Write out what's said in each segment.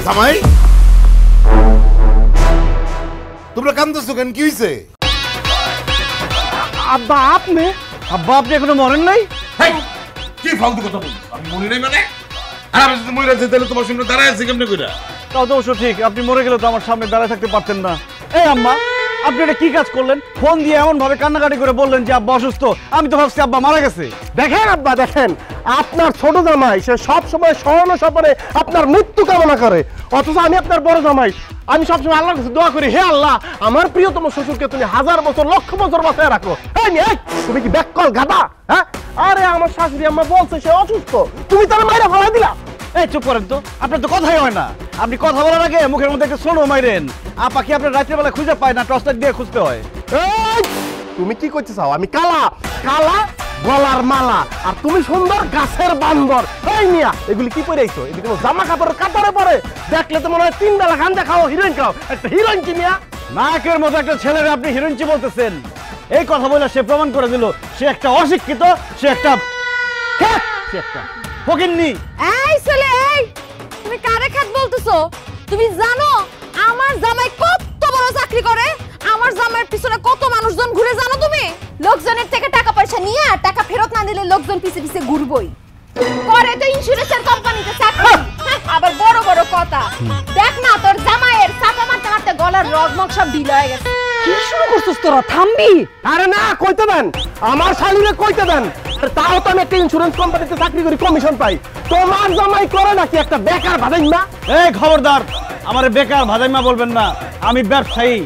জামাই তোমরা কান্দছো কেন? কি হইছে? আব্বা আপনি এখনো মরেন নাই? কি ফালতু কথা বলছো? আমি মরি নাই মানে? আর আমি যদি মরে যাই তাহলে তোমার সামনে দাঁড়ায় আছি কেমনে কইরা? তাও তো অবশ্য ঠিক, আপনি মরে গেলে তো আমার সামনে দাঁড়ায় থাকতে পারতেন না। এই আম্মা, আপনি এটা কি কাজ করলেন? ফোন দিয়ে এমন ভাবে কান্নাকাটি করে বললেন যে আব্বা অসুস্থ, আমি তো ভাবছি আব্বা মারা গেছে। দেখেন আব্বা, দেখেন আপনার ছোট জামাই সে সব সময় স্মরণ স্বপনে আপনার মৃত্যু কামনা করে, অথচ আমি আপনার বড় জামাই, আমি সবসময় আল্লাহর কাছে দোয়া করি, হে আল্লাহ আমার প্রিয়তম শ্বশুরকে তুমি 1000 বছর লক্ষ বছর বাঁচায় রাখো। তুমি কি ব্যাককল গাদা? হ্যাঁ, আরে আমার শাশুড়ি আম্মা বলছে সে অসুস্থ, তুমি তার মাইরা ফেলা দিলা। এই চুপ করেন তো, আপনার তো কথাই হয় না। আপনি কথা বলার আগে মুখের মধ্যে একটা সোনো মাইরেন। আপা কি আপনার রাত্রে বেলা খুঁজে পায় না, টর্চ লাইট দিয়ে খুঁজতে হয়। তুমি কি করতে চাও? আমি কালা কালা গলার মালা, আর তুমি সুন্দর গাছের বান্দর। এই মিয়া, এগুলি কি পরে আইছো? এগুলি কোনো জামা কাপড়ের কাপড়ে পরে? দেখলে তো মনে হয় 3 বেলা গাঁজা খাও, হিরোইন খাও। একটা হিরোইন কি মিয়া? নায়কের মতো একটা ছেলের আপনি হিরোইনচি বলতেছেন? এই কথা বলে সে প্রমাণ করে দিল সে একটা অশিক্ষিত, সে একটা ফকিন্নি। এই ছেলে, এই তুমি কারে খাত বলতেছো? তুমি জানো আমার জামাই কত বড় চাকরি করে? আমার জামাইয়ের পিছনে কত মানুষজন ঘুরে জানো তুমি? লোকজনের থেকে টাকা পয়সা নিয়ে টাকা ফেরত না দিলে লোকজন পিছে পিছে ঘুরবই। করে তো ইন্স্যুরেন্সের কোম্পানিতে চাকরি, আবার বড় বড় কথা। দেখ না তোর জামাইয়ের চাপা মারতে মারতে গলার রগমগ সব ঢিল হয়ে গেছে। কি শুরু করছিস তোরা? থামবি? আরে না, কইতে দেন, আমার শালীরে কইতে দেন। তাও তো আমি একটা ইন্স্যুরেন্স কোম্পানিতে চাকরি করি, কমিশন পাই। তোমার জামাই করে নাকি একটা বেকার ভাদাইমা? এই খবরদার, আমার বেকার ভাদাইমা বলবেন না। আমি ব্যবসায়ী,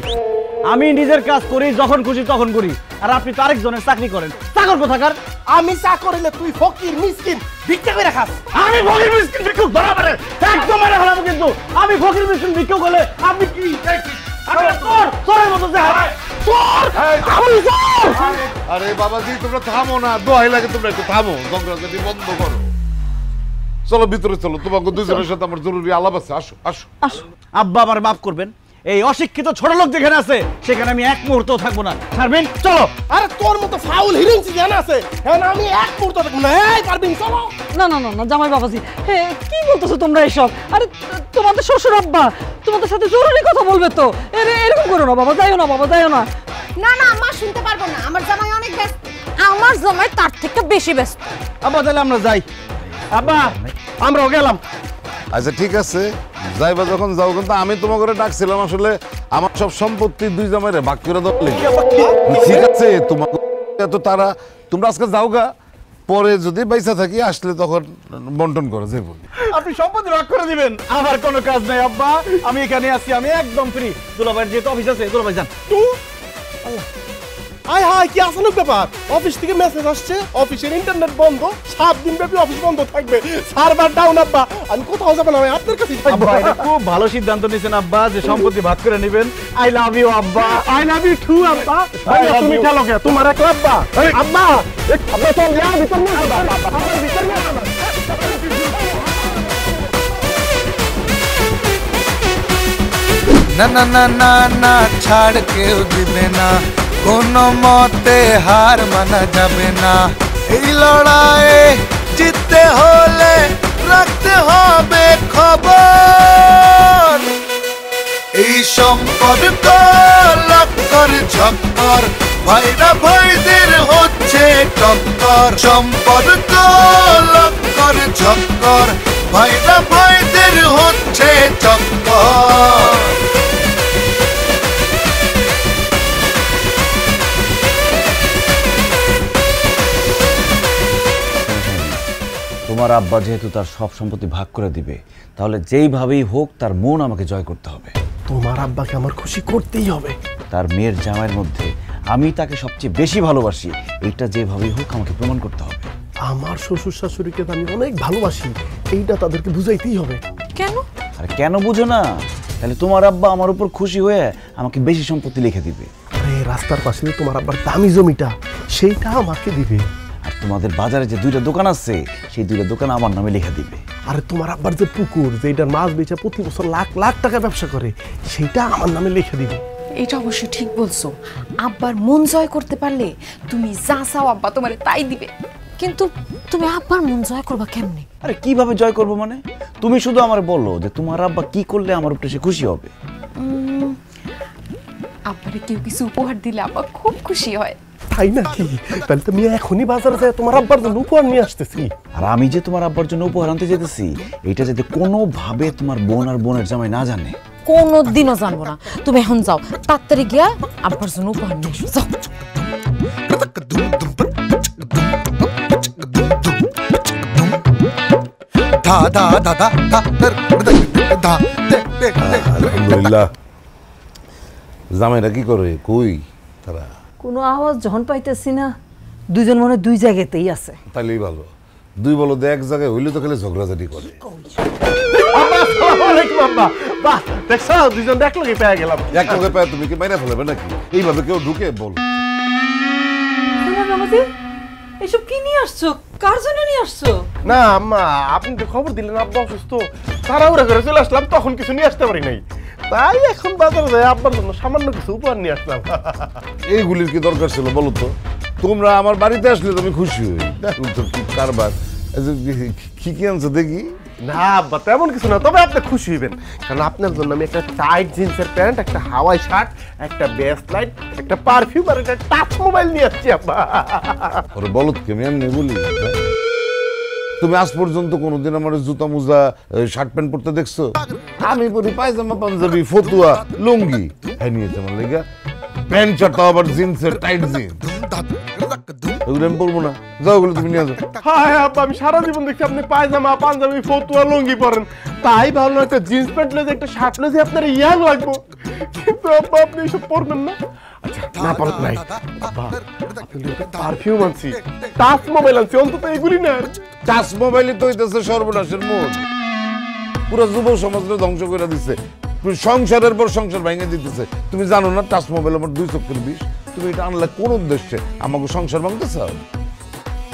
আমি নিজের কাজ করি, যখন খুশি তখন করি। আর আপনি তো আরেকজনের চাকরি করেন, চাকর কোথাকার? আমি চা করিলে তুই ফকির মিসকিন ভিক্ষা করে খাস। আমি ফকির মিসকিন ভিক্ষুক ধরা পড়ে একদম মেরে ফেলাবো। কিন্তু আমি ফকির মিসকিন ভিক্ষুক হলে আপনি কি চোরের মতো দেখায়? আরে বাবাজি তোমরা থামো না, দোহাই লাগে তোমরা একটু থামো, ঝগড়াঝাটি বন্ধ করো। চলো ভিতরে চলো, তোমাকে দুজনের সাথে আমার জরুরি আলাপ আছে। আসো আসো আসো। আব্বা আমার মাফ করবেন, এই অশিক্ষিত ছোট লোক যেখানে আছে সেখানে আমি এক মুহূর্ত থাকবো না। পারবেন? চলো। আরে তোর মতো ফাউল হিরোইন জানা আছে, হ্যাঁ আমি এক মুহূর্ত থাকবো না। এই পারবিন? চলো। না না না না জামাই বাবাজি, কি বলতেছো তোমরা এসব? আরে তোমাদের শ্বশুর আব্বা তোমাদের সাথে জরুরি কথা বলবে তো, এরকম করো না বাবা, যাইও না বাবা, যাইও না। না না মা, শুনতে পারবো না, আমার জামাই অনেক ব্যস্ত। আমার জামাই তার থেকে বেশি ব্যস্ত। আব্বা তাহলে আমরা যাই। আব্বা আমরাও গেলাম। আচ্ছা ঠিক আছে, যাইবা যখন যাও, কিন্তু আমি তোমাকে ডাকছিলাম আসলে আমার সব সম্পত্তি 2 জামাইরে ভাগ করে দাও। ঠিক আছে, তোমাকে এত তারা, তোমরা আজকে যাওগা, পরে যদি পয়সা থাকি আসলে তখন বন্টন করে যে বলি। আপনি সম্পত্তি ভাগ করে দিবেন, আমার কোনো কাজ নাই আব্বা, আমি এখানে আছি, আমি একদম ফ্রি। দুলাভাইয়ের যেহেতু অফিস আছে, দুলাভাই যান। আয় হায়, কি আসানোর ব্যাপার? অফিস থেকে মেসেজ আসছে অফিসের ইন্টারনেট বন্ধ, 7 দিন ব্যাপী অফিস বন্ধ থাকবে, সার্ভার ডাউন। আব্বা আমি কোথাও যাব না, আপনার কাছেই থাকবো। আব্বা এটা খুব ভালো সিদ্ধান্ত নিয়েছেন আব্বা, যে সম্পত্তি ভাগ করে নেবেন। আই লাভ ইউ আব্বা। আই লাভ ইউ টু আব্বা। তুমি খেলো কে? তোমার এক আব্বা। আব্বা আব্বা চল যা ভিতর নিয়ে আব্বা, আব্বা ভিতর নিয়ে আব্বা। না না না না না, ছাড় কেউ দিবে না, কোনো মতে হার মানা যাবে না। এই লড়াইয়ে জিততে হলে রাখতে হবে খবর। এই সম্পর্ক লক্কর ঝক্কর, ভাইরা ভাইদের হচ্ছে টক্কর। সম্পর্ক লক্কর ঝক্কর, ভাইরা ভাইদের হচ্ছে টক্কর। তোমার আব্বা যেহেতু তার সব সম্পত্তি ভাগ করে দিবে, তাহলে যেইভাবেই হোক তার মন আমাকে জয় করতে হবে। তোমার আব্বাকে আমার খুশি করতেই হবে। তার মেয়ের জামাইয়ের মধ্যে আমি তাকে সবচেয়ে বেশি ভালোবাসি, এইটা যেভাবেই হোক আমাকে প্রমাণ করতে হবে। আমার শ্বশুর শাশুড়িকে আমি অনেক ভালোবাসি, এইটা তাদেরকে বুঝাইতেই হবে। কেন? আরে কেন বুঝো না? তাহলে তোমার আব্বা আমার উপর খুশি হয়ে আমাকে বেশি সম্পত্তি লিখে দিবে। আরে রাস্তার পাশে তোমার আব্বার দামি জমিটা, সেইটা আমাকে দিবে। আর তোমাদের বাজারে যে 2টা দোকান আছে, সেই 2টা দোকান আমার নামে লিখে দিবে। আরে তোমার আব্বার যে পুকুর, যেটার মাছ বেচা প্রতি বছর লাখ লাখ টাকা ব্যবসা করে, সেইটা আমার নামে লিখে দিবে। এটা অবশ্যই ঠিক বলছো, আব্বার মন জয় করতে পারলে তুমি যা চাও আব্বা তোমারে তাই দিবে। কিন্তু তুমি আব্বার মন জয় করবা কেমনে? আরে কিভাবে জয় করব মানে? তুমি শুধু আমার বলো যে তোমার আব্বা কি করলে আমার উপরে সে খুশি হবে। আব্বারে কেউ কিছু উপহার দিলে আব্বা খুব খুশি হয়। তাই নাকি? তাহলে তো আমি এখনই বাজারে যাই তোমার আব্বার জন্য উপহার নিয়ে আসতেছি। আর আমি যে তোমার আব্বার জন্য উপহার আনতে যেতেছি, এটা যাতে কোনোভাবে তোমার বোন আর বোনের জামাই না জানে। কোনোদিনও জানবো না। তুমি এখন যাও, তাড়াতাড়ি গিয়া আব্বার জন্য উপহার নিয়ে এসো, যাও। ধা ধা ধা ধা ধা ধা আলহামদুলিল্লাহ। জামাইরা কি করে, কই তারা? কোনো আওয়াজ যখন পাইতেছি না, দুইজন মনে দুই জায়গাতেই আছে। তাইলেই ভালো। দুই বলদ এক জায়গায় হইলে তো খালি ঝগড়াঝাটি করে। আসসালামু আলাইকুম আব্বা। বাহ, দেখছো দুইজন একলগে পেয়ে গেলাম। এক লগে পায় তুমি কি মাইরা ফেলবে নাকি? এইভাবে কেউ ঢুকে বল। বাবাজি, এসব কি নিয়ে আসছো? কার জন্য নিয়ে আসছো? না আম্মা, আপনি তো খবর দিলেন আব্বা অসুস্থ, তাড়াহুড়া করে চলে আসলাম, তখন কিছু নিয়ে আসতে পারি নাই। তাই এখন বাজারে যাই আব্বার জন্য সামান্য কিছু উপহার নিয়ে আসলাম। এইগুলির কি দরকার ছিল বলো তো? তোমরা আমার বাড়িতে আসলে তুমি খুশি হই। দেখো তো কি কারবার। এই যে কি কি আনছো দেখি। না আব্বা, তেমন কিছু না, তবে আপনি খুশি হইবেন, কারণ আপনার জন্য আমি একটা টাইট জিন্সের প্যান্ট, একটা হাওয়াই শার্ট, একটা বেস্ট লাইট, একটা পারফিউম আর একটা টাচ মোবাইল নিয়ে আসছি আব্বা। ওরে বলো কি আমি এমনি বলি? তুমি আজ পর্যন্ত কোনোদিন আমার জুতা মুজা শার্ট প্যান্ট পরতে দেখছো? আমি পরি পায়জামা পাঞ্জাবি ফতুয়া লুঙ্গি। হ্যাঁ নিয়েছে আমার লেগা প্যান্ট শার্ট, আবার জিন্সের টাইট জিন্স। ওগুলো আমি বলবো না, যাও ওগুলো তুমি নিয়ে যাও। হ্যাঁ আব্বা, আমি সারা জীবন দেখছি আপনি পায়জামা পাঞ্জাবি ফতুয়া লুঙ্গি পরেন, তাই ভাবলাম একটা জিন্স প্যান্ট লয়ে একটা শার্ট লয়ে আপনার ইয়াং লাগবো, কিন্তু আব্বা আপনি এসব পরবেন না। আচ্ছা না পারত নাই আব্বা, পারফিউম আনছি, টাচ মোবাইল আনছি, অন্তত এগুলি না। টাচ মোবাইলে তো হইতেছে সর্বনাশের মূল। পুরো যুব সমাজকে ধ্বংস করে দিচ্ছে, সংসারের পর সংসার ভেঙে দিতেছে। তুমি জানো না টাচ মোবাইল আমার 2 চক্ষের বিষ? তুমি এটা আনলে কোন উদ্দেশ্যে? আমাকে সংসার ভাঙতে চাও?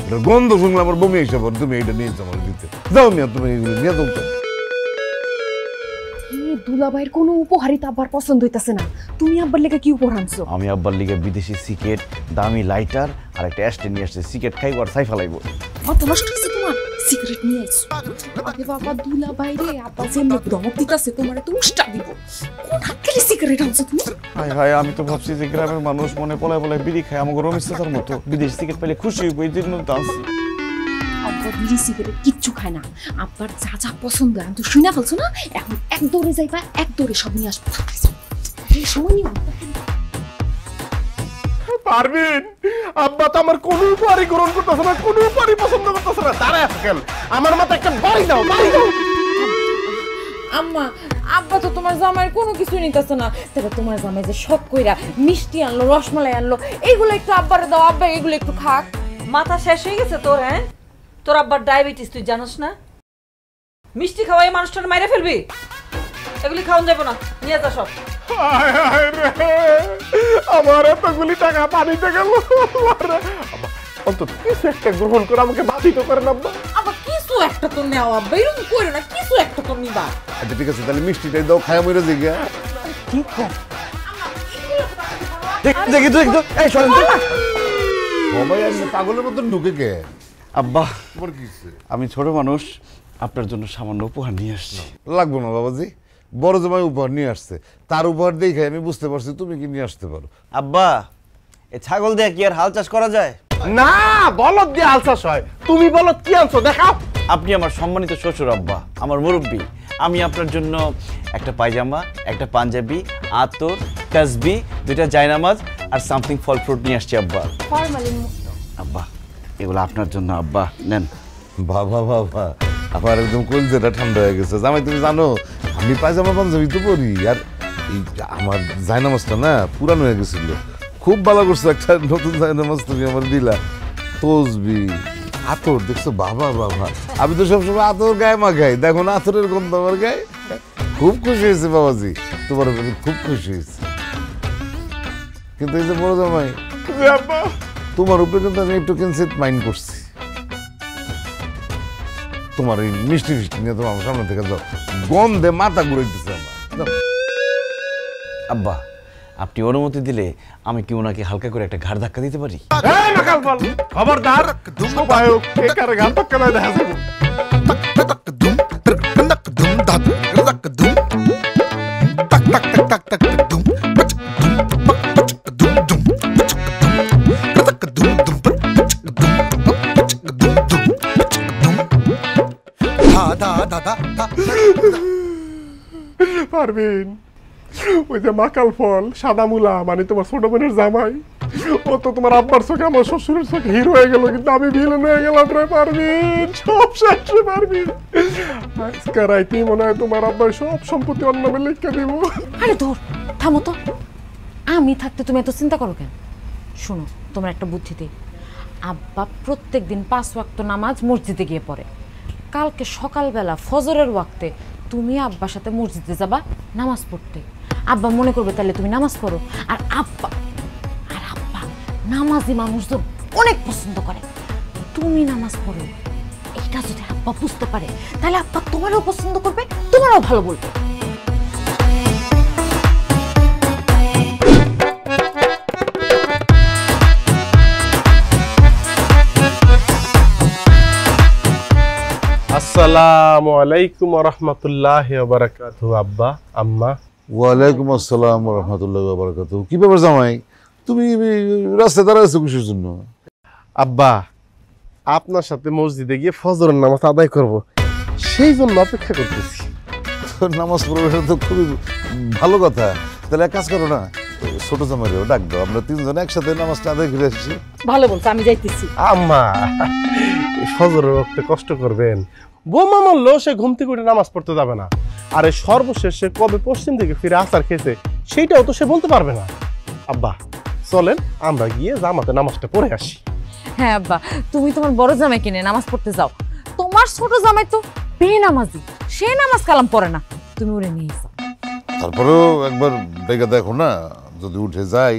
এটা গন্ধ শুনলে আমার বমি এসে পড়ে, তুমি এটা নিয়ে আমার দিতে যাও মিয়া, তুমি এগুলো নিয়ে যাও। দুলাভাইয়ের কোনো উপহারই তো আব্বার পছন্দ হইতাছে না। তুমি আব্বার লেগে কি উপহার আনছো? আমি আব্বার লিগে বিদেশি সিগারেট, দামি লাইটার আর একটা অ্যাস্টে নিয়ে আসছে। সিগারেট খাইবো আর সাই ফেলাইবো। কত নষ্ট হয়েছে তোমার? সিগারেট নিয়ে আইছো? আরে বাবা, দুলাভাই রে, আব্বা যে এমনি ধমক দিতাছে তোমারে তো উষ্টা দিব। কোন হাক্কেলে সিগারেট আনছো তুমি? হায় হায়, আমি তো ভাবছি যে গ্রামের মানুষ মনে পলায় পলায় বিড়ি খায়, আমাকে রমেশ চাচার মতো বিদেশি সিগারেট পেলে খুশি হইব, এই জন্য তো আনছি। আব্বা বিড়ি সিগারেট কিচ্ছু খায় না। আব্বার যা যা পছন্দ আমি তো শুনে ফেলছো না, এখন এক দৌড়ে যাইবা, এক দৌড়ে সব নিয়ে আসবো। এই সময় নিয়ে পারবেন আব্বা তো আমার কোনো উপহারই গ্রহণ করতেছে না, কোনো উপহারই পছন্দ করতেছে না। দাঁড়ায় থাকেন, আমার মাথায় একটা বাড়ি দাও, বাড়ি দাও। আম্মা, আব্বা তো তোমার জামাইয়ের কোনো কিছু নিতেছে না। তাহলে তোমার জামাই যে শখ কইরা মিষ্টি আনলো, রসমালাই আনলো, এইগুলো একটু আব্বারে দাও, আব্বা এগুলো একটু খাক। মাথা শেষ হয়ে গেছে তোর? হ্যাঁ, তোর আব্বার ডায়াবেটিস তুই জানোস না? মিষ্টি খাওয়াই মানুষটার মাইরে ফেলবি? এগুলি খাওয়ান যাবো না, নিয়ে যা সব। হায় হায় রে, আমার এতগুলি টাকা পানিতে গেল। আব্বা অন্তত কিছু একটা গ্রহণ করে আমাকে বাধিত করেন আব্বা। আবার কিছু একটা তো নেও আব্বা, এরকম করো না, কিছু একটা তো নিবা। আচ্ছা ঠিক আছে, তাহলে মিষ্টিটাই দাও, খায়া মরে জিগা। ঠিক কর। দেখি তো একটু, এই শোনেন তো। সবাই আমি পাগলের মতন ঢুকে গে। আব্বা, তোমার কি হইছে? আমি ছোট মানুষ, আপনার জন্য সামান্য উপহার নিয়ে আসছি। লাগবো না বাবাজি, বড় জামাই উপহার নিয়ে আসছে, তার উপহার দেখে আমি বুঝতে পারছি তুমি কি নিয়ে আসতে পারো। আব্বা, এ ছাগল দিয়ে কি আর হাল চাষ করা যায়? না, বলদ দিয়ে আলসাস হয়। তুমি বলদ কি আনছো দেখাও। আপনি আমার সম্মানিত শ্বশুর আব্বা, আমার মুরব্বী। আমি আপনার জন্য একটা পায়জামা, একটা পাঞ্জাবি, আতর, তাসবি, 2টা জায়নামাজ আর সামথিং ফল ফ্রুট নিয়ে আসছি আব্বা। আব্বা, এগুলো আপনার জন্য আব্বা, নেন। বাবা বাবা, আমার একদম কলজেটা ঠান্ডা হয়ে গেছে। জামাই তুমি জানো আমি পায়জামা পাঞ্জাবি তো পরি, আর এই আমার জায়নামাজটা না পুরানো হয়ে গেছিল। খুব ভালো করছো, একটা নতুন জায়নামাজ তুমি আমার দিলা। তসবি, আতর দেখছো? বাবা বাবা, আমি তো সবসময় আতর গায়ে মাখাই, দেখো না আতরের গন্ধ আমার গায়ে। খুব খুশি হয়েছে বাবাজি, তোমার উপরে খুব খুশি হয়েছে। কিন্তু এই যে বড় জামাই, তোমার উপরে কিন্তু আমি একটু কিঞ্চিত মাইন্ড করছি। তোমার এই মিষ্টি মিষ্টি নিয়ে তোমার সামনে থেকে যাও, গন্ধে মাথা ঘুরাইতেছে আমার। আব্বা, আপনি অনুমতি দিলে আমি কি ওনাকে হালকা করে একটা ঘাড় ধাক্কা দিতে পারি? এই মাকাল বল খবরদার সবাই কে কারে গান টক্কা না দেখা যাবে পারবেন ওই যে মাকাল ফল সাদা মুলা মানে তোমার ছোট বোনের জামাই ও তো তোমার আব্বার চোখে আমার শ্বশুরের চোখে হিরো হয়ে গেল কিন্তু আমি ভিলেন হয়ে গেলাম রে পারবেন সব শেষ রে পারবেন আজকে রাইতে মনে হয় তোমার আব্বার সব সম্পত্তি অন্য নামে লিখে দিব আরে ধর থামো তো আমি থাকতে তুমি এত চিন্তা করো কেন শোনো তোমার একটা বুদ্ধি দিই আব্বা প্রত্যেকদিন 5 ওয়াক্ত নামাজ মসজিদে গিয়ে পড়ে কালকে সকালবেলা ফজরের ওয়াক্তে তুমি আব্বার সাথে মসজিদে যাবা নামাজ পড়তে আব্বা মনে করবে তাহলে তুমি নামাজ পড়ো আর আব্বা নামাজি মানুষজন অনেক পছন্দ করে তুমি নামাজ পড়ো এটা যদি আব্বা বুঝতে পারে তাহলে আব্বা তোমারও পছন্দ করবে তোমারও ভালো বলবে আসসালামু আলাইকুম ওয়া রাহমাতুল্লাহি ওয়া বারাকাতুহু আব্বা আম্মা ওয়ালাইকুম আসসালাম ওয়া রাহমাতুল্লাহি ওয়া বারাকাতুহু। কি ব্যাপার জামাই, তুমি রাস্তায় দাঁড়াইছো কিসের জন্য? আব্বা আপনার সাথে মসজিদে গিয়ে ফজরের নামাজ আদায় করব সেই জন্য অপেক্ষা করতেছি। তোর নামাজ পড়বে তো খুবই ভালো কথা। তাহলে এক কাজ করো না, ছোট জামাইরেও ডাক দাও, আমরা তিনজনে একসাথে নামাজটা আদায় করে আসছি। ভালো বলছো, আমি যাইতেছি। আম্মা এই ফজরের ওয়াক্তে কষ্ট করবেন, বোমা মারলো সে ঘুম থেকে উঠে নামাজ পড়তে যাবে না, আর এই সর্বশেষে কবে পশ্চিম দিকে ফিরে আসার খেয়েছে সেইটাও তো সে বলতে পারবে না। আব্বা চলেন আমরা গিয়ে জামাতে নামাজটা পড়ে আসি। হ্যাঁ আব্বা তুমি তোমার বড় জামাই কিনে নামাজ পড়তে যাও, তোমার ছোট জামাই তো বেনামাজি, সে নামাজ কালাম পড়ে না, তুমি ওরে নিয়ে যাও। তারপরেও একবার ডেকে দেখো না যদি উঠে যাই।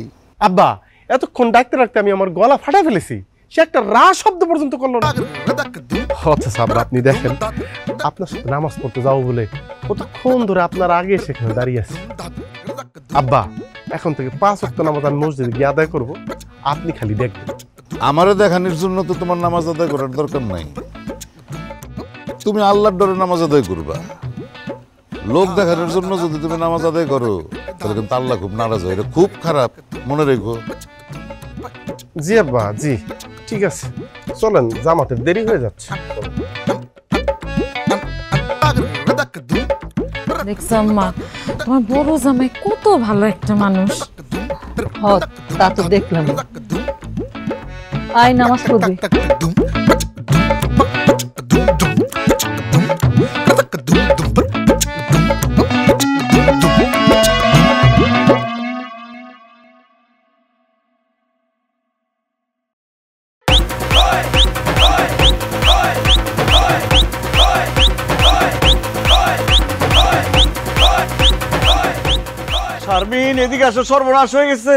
আব্বা এতক্ষণ ডাকতে রাখতে আমি আমার গলা ফাটা ফেলেছি, সে একটা রা শব্দ পর্যন্ত করলো না। আচ্ছা সাবরা আপনি দেখেন আপনার সাথে নামাজ পড়তে যাবো বলে কতক্ষণ ধরে আপনার আগে সেখানে দাঁড়িয়ে আছে। আব্বা এখন থেকে 5 ওয়াক্ত নামাজ আমি মসজিদে গিয়ে আদায় করবো, আপনি খালি দেখবেন। আমারও দেখানোর জন্য তো তোমার নামাজ আদায় করার দরকার নাই, তুমি আল্লাহর ডরে নামাজ আদায় করবা। লোক দেখানোর জন্য যদি তুমি নামাজ আদায় করো তাহলে কিন্তু আল্লাহ খুব নারাজ হয়, এটা খুব খারাপ, মনে রেখো। জি আব্বা জি ঠিক আছে, চলেন জামাতের দেরি হয়ে যাচ্ছে। দেখছো আম্মা তোমার বড় জামাই কত ভালো একটা মানুষ। তা তো দেখলাম। আয় নামাজ পড়বি। শারমিন এদিকে আসো, সর্বনাশ হয়ে গেছে।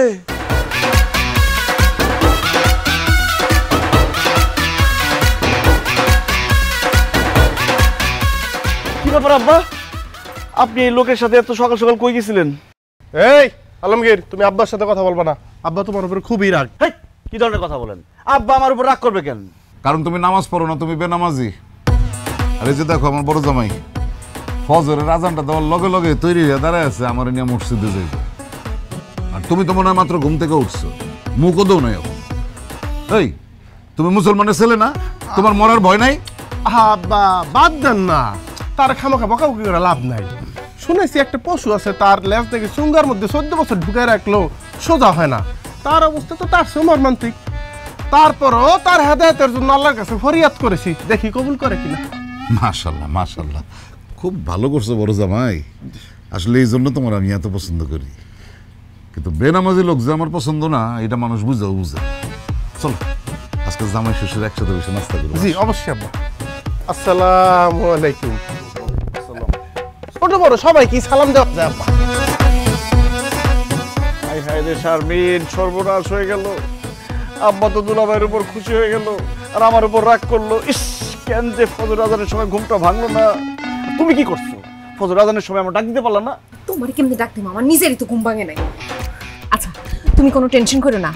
কি ব্যাপার আব্বা, আপনি এই লোকের সাথে এত সকাল সকাল কই গেছিলেন? এই আলমগীর তুমি আব্বার সাথে কথা বলবা না, আব্বা তোমার উপরে খুবই রাগ। হেই, কি ধরনের কথা বলেন? আব্বা আমার উপর রাগ করবে কেন? কারণ তুমি নামাজ পড়ো না, তুমি বেনামাজি। আর এই যে দেখো আমার বড় জামাই ফজরের আজানটা দেওয়ার লগে লগে তৈরি হয়ে দাঁড়ায় আছে আমার নিয়ে মসজিদে যাইব, আর তুমি তো মনে হয় মাত্র ঘুম থেকে উঠছো, মুখও দেও নাই এখন। এই তুমি মুসলমানের ছেলে না, তোমার মরার ভয় নাই? আব্বা বাদ দেন না, তার খামাখা বকাবকি করে লাভ নাই। শুনেছি একটা পশু আছে তার লেজ থেকে চুঙ্গার মধ্যে 14 বছর ঢুকাই রাখলো সোজা হয় না, তার অবস্থা তো তার চেয়ে মর্মান্তিক। তারপরও তার হেদায়েতের জন্য আল্লাহর কাছে ফরিয়াদ করেছি, দেখি কবুল করে কিনা। মাশাল্লাহ মাশাল্লাহ, খুব ভালো করছো বড় জামাই। আসলে এই জন্য তোমার আমি এত পছন্দ করি, কিন্তু বেনামাজি লোক যে আমার পছন্দ না এটা মানুষ বুঝাও বুঝে। চলো আজকে জামাই শ্বশুর একসাথে বসে নাস্তা করবো। জি অবশ্যই আব্বা। আসসালামু আলাইকুম। ছোট বড় সবাই কি সালাম দেওয়া যায় আব্বা? হাই হাই রে শারমিন, সর্বনাশ হয়ে গেল। আব্বা তো দুলাভাইয়ের উপর খুশি হয়ে গেল আর আমার উপর রাগ করলো। ইস, কেন যে ফজর আজানের সময় ঘুমটা ভাঙলো না। তুমি কি করছো? ফজর আজানের সময় আমার ডাক দিতে পারলাম না? তোমার কেমনি ডাকতে আমার নিজেরই তো ঘুম ভাঙে নাই। তুমি কোনো টেনশন করো না,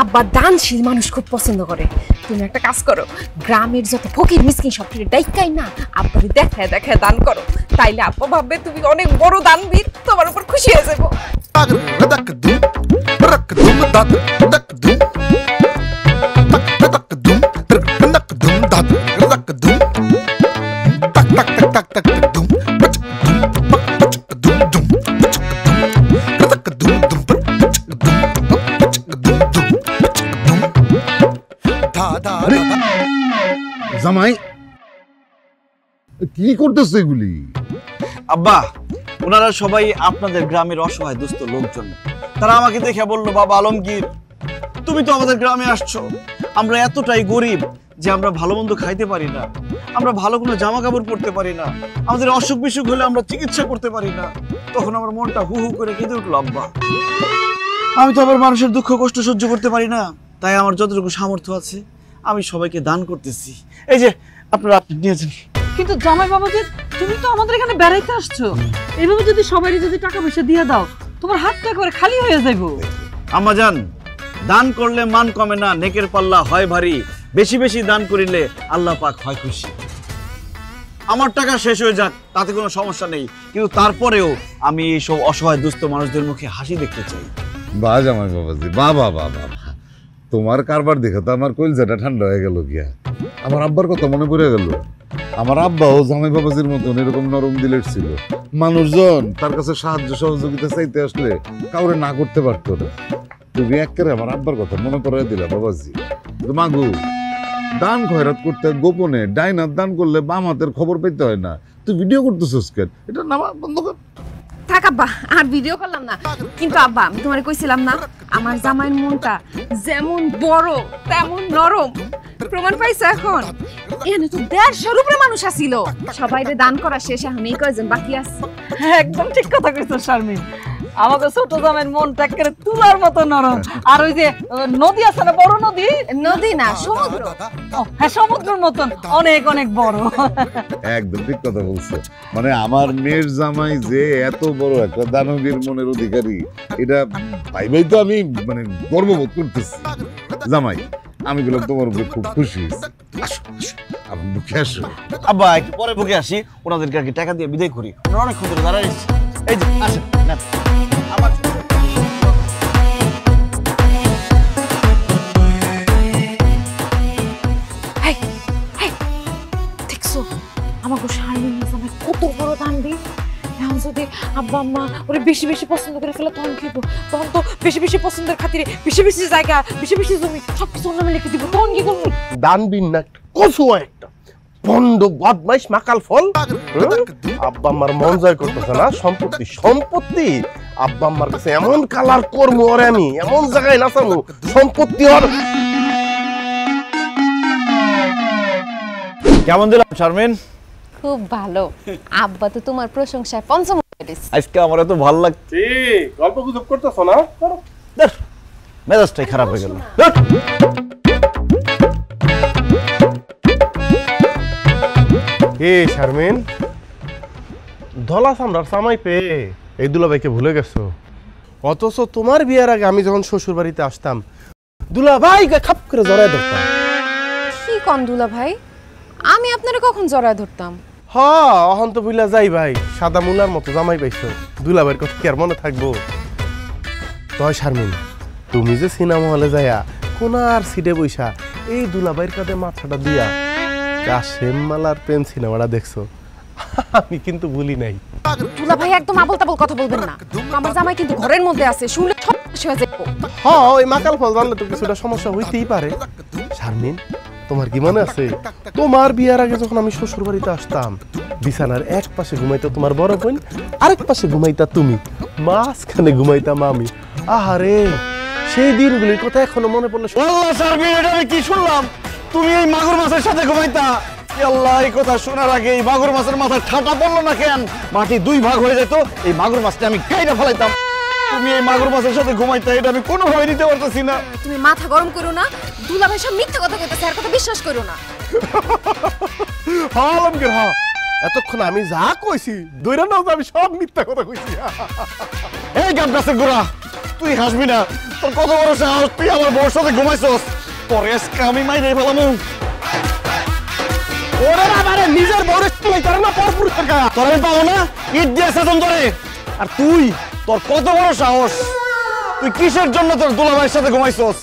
আব্বা দানশীল মানুষ খুব পছন্দ করে। তুমি একটা কাজ করো, গ্রামের যত ফকির মিসকিন সব থেকে ডাইকাই না আব্বারে দেখায় দেখায় দান করো, তাইলে আব্বা ভাববে তুমি অনেক বড় দানবীর, তোমার উপর খুশি হয়ে যাবো। জামাই কি করতেছে এগুলি? আব্বা, ওনারা সবাই আপনাদের গ্রামের অসহায় দুস্থ লোকজন। তারা আমাকে দেখে বললো, বাবা আলমগীর, তুমি তো আমাদের গ্রামে আসছো, আমরা এতটাই গরিব যে আমরা ভালো মন্দ খাইতে পারি না, আমরা ভালো কোনো জামা কাপড় পরতে পারি না, আমাদের অসুখ বিসুখ হলে আমরা চিকিৎসা করতে পারি না। তখন আমার মনটা হু হু করে কেঁদে উঠলো। আব্বা, আমি তো আবার মানুষের দুঃখ কষ্ট সহ্য করতে পারি না, তাই আমার যতটুকু সামর্থ্য আছে আমি সবাইকে দান করতেছি। এই যে আপনারা নিয়েছেন। কিন্তু জামাই বাবাজি, তুমি তো আমাদের এখানে বেড়াইতে আসছো, এইভাবে যদি সবাই যদি টাকা পয়সা দিয়ে দাও, তোমার হাতটা করে খালি হয়ে যাইবো। আম্মাজান, দান করলে মান কমে না, নেকের পাল্লা হয় ভারী, বেশি বেশি দান করিলে আল্লাহ পাক হয় খুশি। আমার টাকা শেষ হয়ে যাক তাতে কোনো সমস্যা নেই, কিন্তু তারপরেও আমি এইসব অসহায় দুস্থ মানুষদের মুখে হাসি দেখতে চাই। বাহ জামাই বাবাজি, বাহ বাহ বাহ বাহ, তোমার কারবার দেখে তো আমার কলিজাটা ঠান্ডা হয়ে গেল গিয়া। আমার আব্বার কথা মনে পড়ে গেল। আমার আব্বাও জামাই বাবাজির মতন এরকম নরম দিলের ছিল। মানুষজন তার কাছে সাহায্য সহযোগিতা চাইতে আসলে কাউরে না করতে পারতো না। তুমি একেবারে আমার আব্বার কথা মনে করাই দিলা বাবাজি। মাগু, দান খয়রাত করতে গোপনে ডাইনার দান করলে বাম হাতের খবর পেতে হয় না। তুই ভিডিও করতেছিস কেন? এটা নামা বন্ধ কর। থাক আব্বা, আর ভিডিও করলাম না। কিন্তু আব্বা, আমি তোমারে কইছিলাম না আমার জামাইয়ের মনটা যেমন বড় তেমন নরম। প্রমাণ পাইছো এখন? এখানে তো 150 উপরে মানুষ আসিল, সবাইরে দান করা শেষ, এখন এই কয়জন বাকি আছে। একদম ঠিক কথা কইছো শারমিন, আমাকে ছোট জামাইয়ের মনটা একেবারে তুলার মতো নরম। আর ওই যে নদী আছে না, বড় নদী, নদী না সমুদ্র, হ্যাঁ সমুদ্রের মতন অনেক অনেক বড়। একদম ঠিক কথা বলছো। মানে আমার মেয়ের জামাই যে এত বড় একটা দানবীর মনের অধিকারী, এটা ভাইবাই তো আমি মানে গর্ববোধ করতেছি। জামাই, আমি বললাম তোমার উপরে খুব খুশি হয়েছি। আসো আসো, আমার মুখে আসো। আব্বা, একটু পরে বুকে আসি, ওনাদেরকে আর কি টাকা দিয়ে বিদায় করি। ওনারা অনেক সুন্দর দাঁড়ায় এসেছে। এই যে আসেন না আমার দেখছো আমাকে শারমিন জামাই কত বড় দানবীর। এখন যদি আব্বা আম্মা ওরে বেশি বেশি পছন্দ করে ফেলে তখন কি করবো? তখন তো বেশি বেশি পছন্দের খাতিরে বেশি বেশি জায়গা, বেশি বেশি জমি সবকিছু অন্য নামে লিখে দিব, তখন কি করবো? দানবীর না, কচুয়া একটা বন্ড বদমাইশ মাকাল ফল। আব্বা আম্মার মন জয় করতেছে না, সম্পত্তি সম্পত্তি আব্বা আম্মার কাছে এমন কালার করবো ওরে, আমি এমন জায়গায় নাচাবো সম্পত্তি ওর। কেমন দিলাম শারমিন? খুব ভালো আব্বা, তো তোমার প্রশংসায় পঞ্চম। আজকে আমার এত ভালো লাগছে। গল্প গুজব করতেছো না? মেজাজটাই খারাপ হয়ে গেল। এ শারমিন, ধলা সামরার সামাই পেয়ে এই দুলাভাইকে ভুলে গেছো। অথচ তোমার বিয়ের আগে আমি যখন শ্বশুর বাড়িতে আসতাম, দুলাভাইকে খাপ করে জড়ায় ধরতাম। কি কন দুলা ভাই, আমি আপনারে কখন জড়ায় ধরতাম? হ্যাঁ, অহন তো বুইলা যাই ভাই, সাদা মুলার মতো জামাই পাইছো। দুলাভাইয়ের কথা কি আর মনে থাকবো? তয় শারমিন, তুমি যে সিনেমা হলে যাইয়া কোনার সিটে বইসা এই দুলাভাইয়ের কাঁধে মাথাটা দিয়া কাশেম মালার প্রেম সিনেমাটা দেখছো, আমি কিন্তু ভুলি নাই। দুলা ভাই একদম আবল তাবল কথা বলবেন না, আমার জামাই কিন্তু ঘরের মধ্যে আছে, শুনলে সব শেষ হয়ে যাবে। হ্যাঁ, ওই মাকাল ফল জানলে তো কিছুটা সমস্যা হইতেই পারে। শারমিন, তোমার কি মনে আছে তোমার বিয়ার আগে যখন আমি শ্বশুর বাড়িতে আসতাম, বিছানার এক পাশে ঘুমাইতো তোমার বড় বোন, আরেক পাশে ঘুমাইতা তুমি, মাঝখানে ঘুমাইতাম আমি। আহারে, সেই দিনগুলির কথা এখনো মনে পড়লে। আল্লাহ শারমিন, এটা আমি কি শুনলাম? তুমি এই মাগুর মাছের সাথে ঘুমাইতা? আল্লাহ, এই কথা শোনার আগে এই মাগুর মাছের মাথা ঠাটা পড়লো না কেন? মাটি 2 ভাগ হয়ে যেত, এই মাগুর মাছটা আমি কাইরা ফেলাইতাম। তুমি এই মাগুর মাছের সাথে ঘুমাইতা, এটা আমি কোনোভাবে নিতে পারতেছি না। তুমি মাথা গরম করো না, দুলা ভাই সব মিথ্যা কথা কইতাছে, আর কথা বিশ্বাস করো না। হ্যাঁ আলমগীর, হ্যাঁ, এতক্ষণ আমি যা কইছি দইরা নাও, আমি সব মিথ্যা কথা কইছি। এই গাব গাছের গোড়া, তুই হাসবি না, তোর কত বড় সাহস, তুই আমার বউর সাথে ঘুমাইছস, পরে আজকে আমি মাইরে ফেলামু। ওরে বাবারে, নিজের বউরে তুই করে না পরপুরুষের গায়ে। তোর আমি পাবো না, ইট দিয়ে শাসন করে। আর তুই, তোর কত বড় সাহস, তুই কিসের জন্য তোর দুলাভাইয়ের সাথে ঘুমাইছস?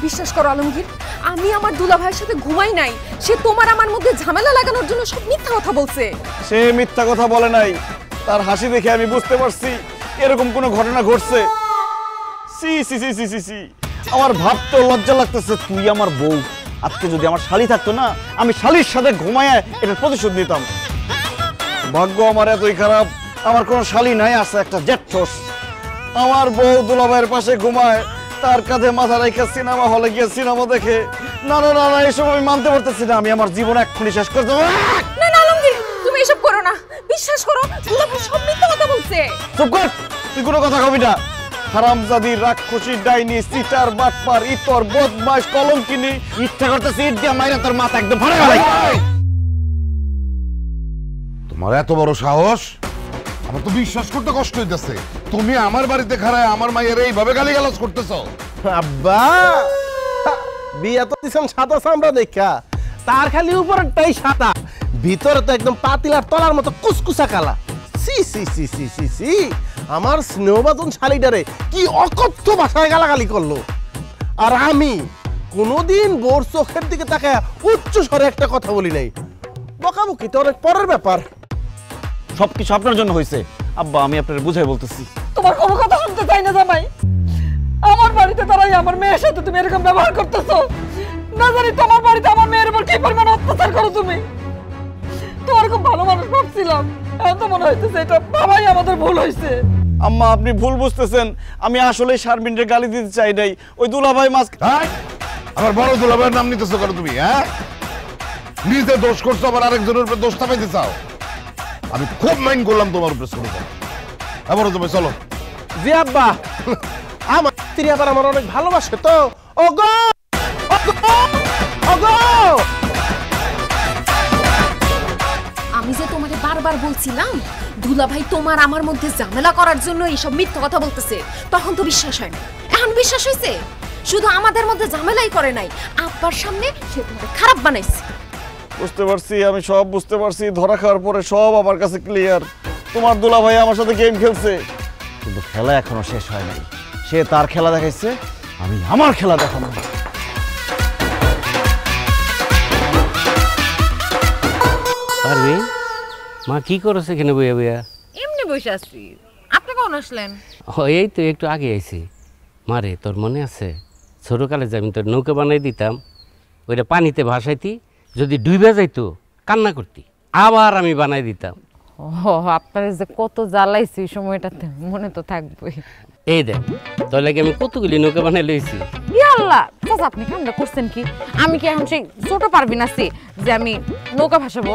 বিশ্বাস করো আলমগীর, আমি আমার দুলা ভাইয়ের সাথে ঘুমাই নাই। সে তোমার আমার মধ্যে ঝামেলা লাগানোর জন্য সব মিথ্যা কথা বলছে। সে মিথ্যা কথা বলে নাই, তার হাসি দেখে আমি বুঝতে পারছি এরকম কোনো ঘটনা ঘটছে। সি সি সি সি সি সি, আমার ভাবতে লজ্জা লাগতেছে। তুই আমার বউ, আজকে যদি আমার শালি থাকতো না, আমি শালির সাথে ঘুমায় এটার প্রতিশোধ নিতাম। ভাগ্য আমার এতই খারাপ, আমার কোনো শালি নাই, আছে একটা জেঠোস। আমার বউ দুলাভাইয়ের পাশে ঘুমায়, তার কাঁধে মাথা রেখে সিনেমা হলে গিয়ে সিনেমা দেখে। না না না না, এসব আমি মানতে পারতেছি না। আমি আমার জীবন এক্ষুনি শেষ করে দেবো। না না আলমগীর, তুমি এসব করো না। বিশ্বাস করো, দুলা ভাই সব মিথ্যা কথা বলছে। চুপ কর, তুই কোনো কথা কবি না। হারামজাদি, রাক্ষসী, ডাইনি, সিটার, বাটপার, ইতর, বদমাশ, কলঙ্কিনী, ইচ্ছা করতেছে ইট দিয়ে মাইরা তোর মাথা একদম ফাড়ে ফেলাই। তোমার এত বড় সাহস, আমার তো বিশ্বাস করতে কষ্ট হইতেছে। তুমি আমার বাড়িতে খাড়ায় আমার মায়ের এইভাবে গালিগালাজ করতেছো। আব্বা, বিয়া তো দিছেন সাদা চামড়া দেখা, তার খালি উপরটাই সাদা, ভিতরে তো একদম পাতিলার তলার মতো কুসকুসা কালা। সি সি সি সি সি সি, আমার স্নেহবাদন শালিটারে কি অকথ্য ভাষায় গালাগালি করলো। আর আমি কোনোদিন বোর চোখের দিকে তাকায় উচ্চ স্বরে একটা কথা বলি নাই। বকাবকি তো অনেক পরের ব্যাপার। সবকিছু আপনার জন্য হয়েছে আব্বা, আমি আপনার বুঝাই বলতেছি। তোমার কোনো কথা শুনতে চাই না জামাই। আমার বাড়িতে দাঁড়াই আমার মেয়ের সাথে তুমি এরকম ব্যবহার করতেছো। না জানি তোমার বাড়িতে আমার মেয়ের উপর কি পরিমাণ অত্যাচার করো তুমি। তোমার খুব ভালো মানুষ ভাবছিলাম, এখন তো মনে হইতেছে এটা বাবাই আমাদের ভুল হয়েছে। আম্মা, আপনি ভুল বুঝতেছেন। আমি আসলে শারমিনকে গালি দিতে চাই নাই। ওই দুলাভাই মাছ আমার বড় দুলাভাইয়ের নাম নিতেছো কেন তুমি? হ্যাঁ, নিজে দোষ করছো, আবার আরেকজনের উপরে দোষ চাপাইতে চাও। আমি খুব মাইন্ড করলাম তোমার উপরে শুরু করো। আবার তুমি চলো। জি আব্বা, আমার স্ত্রী আবার আমার অনেক ভালোবাসে তো। ওগো ওগো ওগো, আমি যে তোমাকে বারবার বলছিলাম দুলা ভাই তোমার আমার মধ্যে ঝামেলা করার জন্য এইসব মিথ্যা কথা বলতেছে, তখন তো বিশ্বাস হয় না। এখন বিশ্বাস হয়েছে। শুধু আমাদের মধ্যে ঝামেলাই করে নাই, আব্বার সামনে সে তোমাকে খারাপ বানাইছে। বুঝতে পারছি, আমি সব বুঝতে পারছি। ধরা খাওয়ার পরে সব আমার কাছে ক্লিয়ার। তোমার দুলাভাই আমার সাথে গেম খেলছে, কিন্তু খেলা এখনো শেষ হয় নাই। সে তার খেলা দেখাইছে, আমি আমার খেলা দেখাবো। পারবি মা কি করেছে এখানে বইয়া বইয়া? এমনি বসে আছি। আপনি কখন আসলেন? এই তো একটু আগে আইছি। মারে, তোর মনে আছে ছোটকালে যে আমি তোর নৌকা বানাই দিতাম, ওইটা পানিতে ভাসাইতি, যদি ডুবে যাইতো কান্না করতি, আবার আমি বানাই দিতাম। ও আপনার যে কত জ্বালাইছি এই সময়টাতে, মনে তো থাকবেই। এই দেখ, তোর লাগে আমি কতগুলি নৌকা বানাই লইছি। আল্লাহ, আপনি কামটা করছেন কি? আমি কি এখন সেই ছোট পারবি না যে আমি নৌকা ভাসাবো?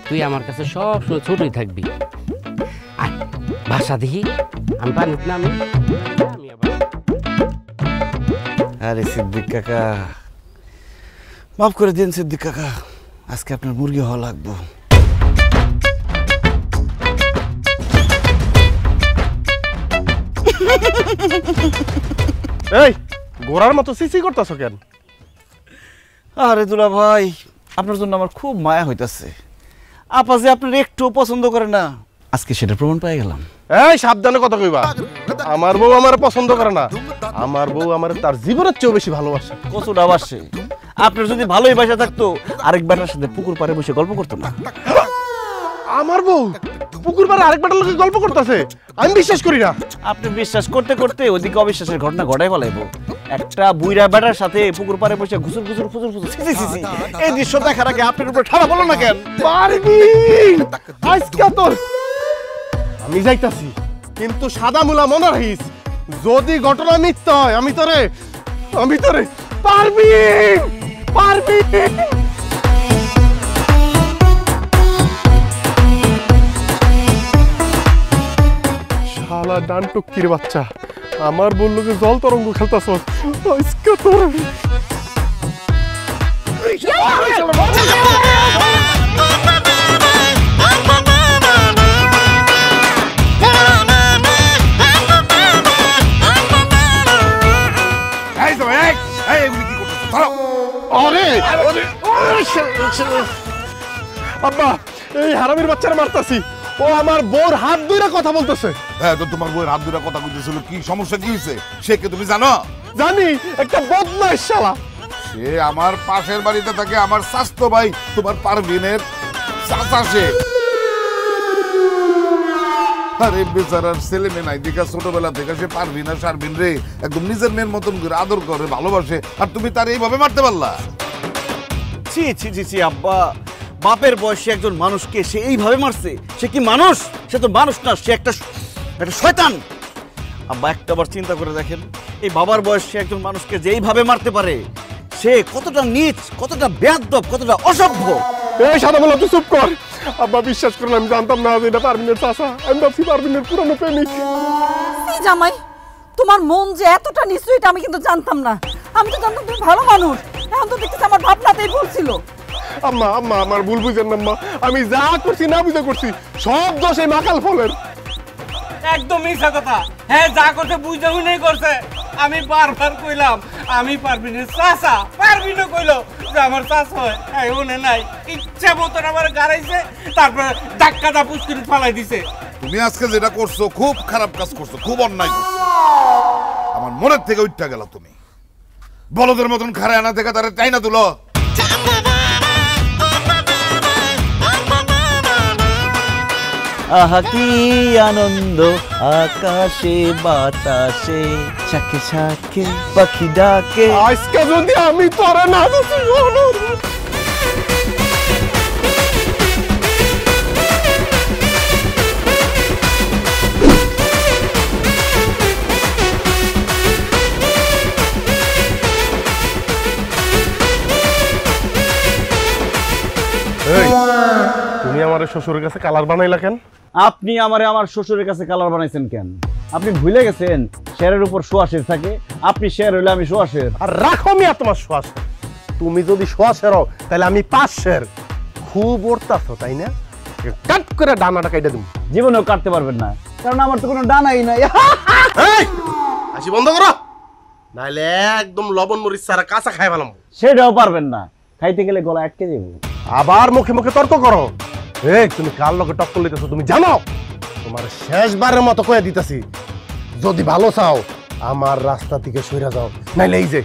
তুই আমার কাছে সব সময় ছোটই থাকবি। আয় ভাষা দেখি, আমি পানিতে নামি। আরে সিদ্দিক কাকা, মাফ করে দিন সিদ্দিক কাকা, আজকে আপনার মুরগি হওয়া লাগবো। এই গোড়ার মতো সিসি করতেছ কেন? আরে দুলা ভাই, আপনার জন্য আমার খুব মায়া হইতাছে। আপা যে আপনার একটু পছন্দ করে না, আজকে সেটা প্রমাণ পেয়ে গেলাম। এই সাবধানে কথা কইবা। আমার বউ আমার পছন্দ করে না, আমার বউ আমার তার জীবনের চেয়েও বেশি ভালোবাসে। কতটা বাসে? আপনার যদি ভালোই বাসা থাকতো আরেক বেটার সাথে পুকুর পাড়ে বসে গল্প করতো না? আমার বউ পুকুর পাড়ে আরেক বেটার লোকে গল্প করতেছে? আমি বিশ্বাস করি না। আপনি বিশ্বাস করতে করতে ওইদিকে অবিশ্বাসের ঘটনা ঘটাই ফেলাইবো। একটা বুইরা বেটার সাথে পুকুর পাড়ে বসে ঘুসুর ঘুসুর ফুজুর ফুজুর, এই দৃশ্য দেখার আগে আপনার উপরে ঠাড়া বলো না কেন? পারবি আজকে তোর আমি যাইতাছি, কিন্তু সাদা মুলা মনে রাখিস, যদি ঘটনা মিথ্যা হয় আমি তোরে পারবি পারবি। শালা ডান টুকির বাচ্চা, আমার বললো যে জল তরঙ্গ খেলতাছ, আজকে তোর আব্বা এই হারামির বাচ্চারা মারতাছি, ও আমার বউর হাত ধরে কথা বলতেছে। হ্যাঁ, তো তোমার বউয়ের হাত ধরে কথা কইতেছিল, কি সমস্যা কি হয়েছে সে কে তুমি জানো? জানি, একটা বদমাইশ শালা। সে আমার পাশের বাড়িতে থাকে, আমার স্বাস্থ্য ভাই তোমার পারভিনের চাচা সে। আরে বেচারার ছেলে মেয়ে নাই দেখা ছোটবেলা থেকে সে পারভিন আর শারভিন রে একদম নিজের মেয়ের মতন করে আদর করে ভালোবাসে, আর তুমি তার এইভাবে মারতে পারলা? ছি ছি ছি ছি আব্বা, বাপের বয়সে একজন মানুষকে সে এইভাবে মারছে? সে কি মানুষ? সে তো মানুষ না, সে একটা শয়তান। আব্বা একটাবার চিন্তা করে দেখেন, এই বাবার বয়সে একজন মানুষকে যে এইভাবে মারতে পারে, সে কতটা নীচ, কতটা বেয়াদব, কতটা অসভ্য। এই সাদা বলা, তুই চুপ কর। আব্বা বিশ্বাস করুন, আমি জানতাম না যে এটা পারভিনের চাচা। আমি ভাবছি পারভিনের পুরানো প্রেমিক। জামাই, তোমার মন যে এতটা নিচু এটা আমি কিন্তু জানতাম না। আমি তো জানতাম তুমি ভালো মানুষ, এখন তো দেখতেছি আমার ভাবনাতেই ভুল ছিল। আম্মা আম্মা আমার ভুল বুঝেন না আম্মা, আমি যা করছি না বুঝে করছি, সব দোষ এই মাকাল ফলের। একদম মিথ্যা কথা। হ্যাঁ, যা করতে বুঝতে শুনেই করছে। আমি বারবার কইলাম আমি পারভিনের চাচা, পারভিনও কইলো যে আমার চাচা হয়। হ্যাঁ, মনে নাই, ইচ্ছা মতন আমার গাড়াইছে, তারপরে ধাক্কাটা পুষ্করি ফালাই দিছে। তুমি আজকে যেটা করছো খুব খারাপ কাজ করছো, খুব অন্যায় করছো। আমার মনের থেকে উঠতে গেল, তুমি বলদের মতন খারে আনা থেকে তারা চাই না তুলো। আহা কি আনন্দ আকাশে বাতাসে, শাখে শাখে পাখি ডাকে। আজকে যদি আমি তোরা না বুঝি তুমি আমার শ্বশুরের কাছে কালার বানাইলা কেন? আপনি আমারে আমার শ্বশুরের কাছে কালার বানাইছেন কেন? আপনি ভুলে গেছেন শেরের উপর সোয়াশের থাকে। আপনি শের হইলে আমি সোয়াশের। আর রাখো মিয়া তোমার সোয়াশ। তুমি যদি সোয়াশের হও তাহলে আমি 5 শের। খুব ওরতাছো তাই না? কাট করে ডানাটা কাইটা দিমু। জীবনেও কাটতে পারবেন না, কারণ আমার তো কোনো ডানাই নাই। এই হাসি বন্ধ করো, নাইলে একদম লবণ মরিচ সারা কাঁচা খাই ফেলাম। সেটাও পারবেন না, খাইতে গেলে গলা আটকে যাবো। আবার মুখে মুখে তর্ক করো। এই তুমি কার লগে টক্কর লইতেছো তুমি জানো? তোমার শেষবারের মতো কয়ে দিতেছি, যদি ভালো চাও আমার রাস্তা থেকে সইরা যাও, নাইলে এই যে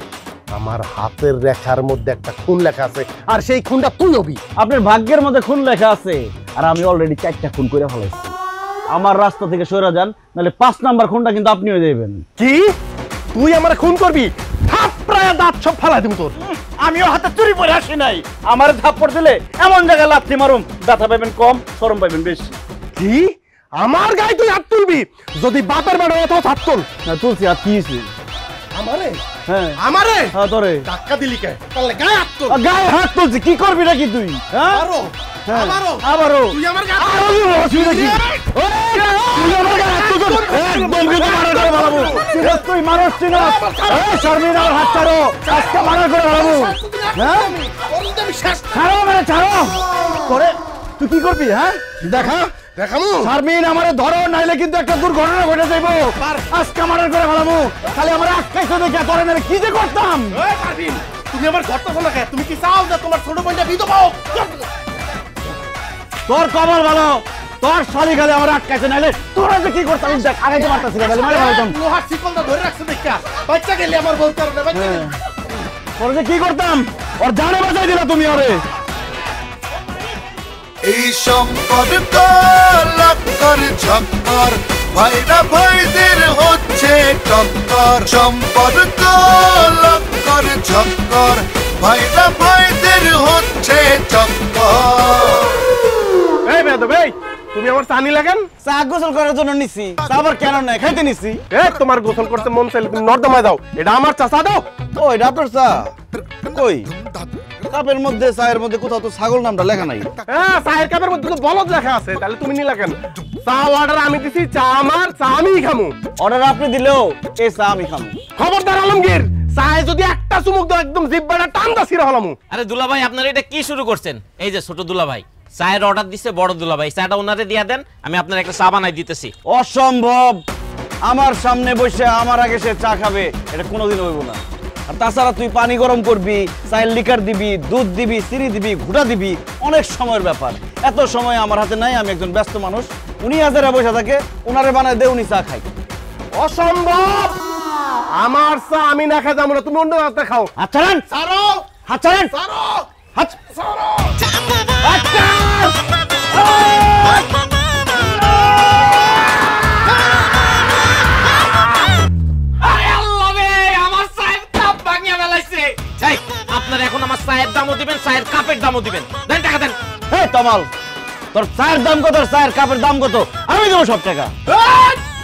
আমার হাতের রেখার মধ্যে একটা খুন লেখা আছে, আর সেই খুনটা তুই হবি। আপনার ভাগ্যের মধ্যে খুন লেখা আছে, আর আমি অলরেডি 4টা খুন করে ফেলাইছি। আমার রাস্তা থেকে সরে যান, নাহলে 5 নাম্বার খুনটা কিন্তু আপনি হয়ে যাবেন। কি তুই আমার খুন করবি? থাপড়ায় দাঁত সব ফালাই দিম তোর। আমিও হাতে চুরি পরে আসি নাই। আমার থাপ্পড় দিলে এমন জায়গায় লাথি মারুম, ব্যথা পাইবেন কম, শরম পাইবেন বেশি। কি আমার গায়ে তুই হাত তুলবি? যদি বাপের বাড়ি অত হাত তুল। না তুলছি, আর কি হইছে? আমারে হ্যাঁ আমারে হ্যাঁ তোরে ধাক্কা দিলি কে? তাহলে গায়ে হাত তুল। গায়ে হাত তুলছি, কি করবি নাকি তুই? হ্যাঁ আরো আমারও আবারও তুই আমার গায়ে হাত তুল। অসুবিধা কি? তুই আমার গায়ে হাত তুল, একদম কিন্তু মারা করে ভালাবো। তুই মানুষ চিনো? শর্মিন আমার হাত ছাড়ো, আজকে মারা করে ভালাবো। হ্যাঁ ছাড়ো মানে ছাড়ো করে। তুই কি করবি? হ্যাঁ দেখা দেখামু। শারমিন আমারে ধরো, নাইলে কিন্তু একটা দুর্ঘটনা ঘটে যাইব। আজকে মারা করে ভালাবো। খালি আমার আজকাইছে দেখে তোরে মেরে কি যে করতাম। এই পারভিন, তুমি আমার ঘরটা খোলা কে? তুমি কি চাও যে তোমার ছোট বোনটা বিধবা হোক? তোর কবর ভালো, তোর শালি খালি আমার আটকাইছে, নাইলে তোরা যে কি করতাম দেখ, আগাইতে পারতাছি না, খালি মারে ভালাইতাম। লোহার শিকলটা ধরে রাখছে দেখা বাচ্চা গেলে আমার বলতে পারবে না। বাচ্চা গেলে তোরা যে কি করতাম, ওর জানে বাঁচাই দিলা তুমি ওরে। এই সম্পর্ক লক্কর ঝক্কর, ভাইরা ভাইদের হচ্ছে টক্কর। সম্পর্ক লক্কর ঝক্কর, ভাইরা ভাইদের হচ্ছে চক্কর। এই বেয়াদব, এই তুমি আমার চা নিলা কেন? চা গোসল করার জন্য নিছি, তা আবার কেন নাই, খাইতে নিছি। এ তোমার গোসল করতে মন চাইলে তুমি নর্দমায় দাও, এটা আমার চা, চা দাও। ও এটা আপনার চা? কই কাপের মধ্যে, চায়ের মধ্যে কোথাও তো ছাগল নামটা লেখা নাই। হ্যাঁ চায়ের কাপের মধ্যে তো বলদ লেখা আছে, তাহলে তুমি নিলা কেন? চা অর্ডার আমি দিছি, চা আমার, চা আমিই খামু। অর্ডার আপনি দিলেও এই চা আমি খামু। খবরদার আলমগীর, চায়ে যদি একটা চুমুক দাও একদম জিহ্বাটা টান্দা ছিঁড়া হলামু। আরে দুলাভাই, আপনারা এটা কি শুরু করছেন? এই যে ছোট দুলাভাই চায়ের অর্ডার দিচ্ছে, বড় দুলাভাই চাটা ওনারে দিয়ে দেন, আমি আপনার একটা চা বানাই দিতেছি। অসম্ভব, আমার সামনে বসে আমার আগে সে চা খাবে, এটা কোনোদিন হইব না। আর তাছাড়া তুই পানি গরম করবি, চায়ের লিকার দিবি, দুধ দিবি, চিনি দিবি, ঘুটা দিবি, অনেক সময়ের ব্যাপার। এত সময় আমার হাতে নাই, আমি একজন ব্যস্ত মানুষ। উনি হাজারে বসে থাকে, ওনারে বানায় দে, উনি চা খাই। অসম্ভব! আমার চা আমি না খাই যাবো না, তুমি অন্য হাতে খাও। হাত ছাড়েন, ছাড়ো! হাত ছাড়েন, ছাড়ো! হাত ছাড়ো! আপনার এখন আমার চায়ের দামও দিবেন, চায়ের কাপের দামও দিবেন। দেন টাকা দেন। এই তমাল, তোর চায়ের দাম কত, আর চায়ের কাপের দাম কত? আমি দেবো সব টাকা।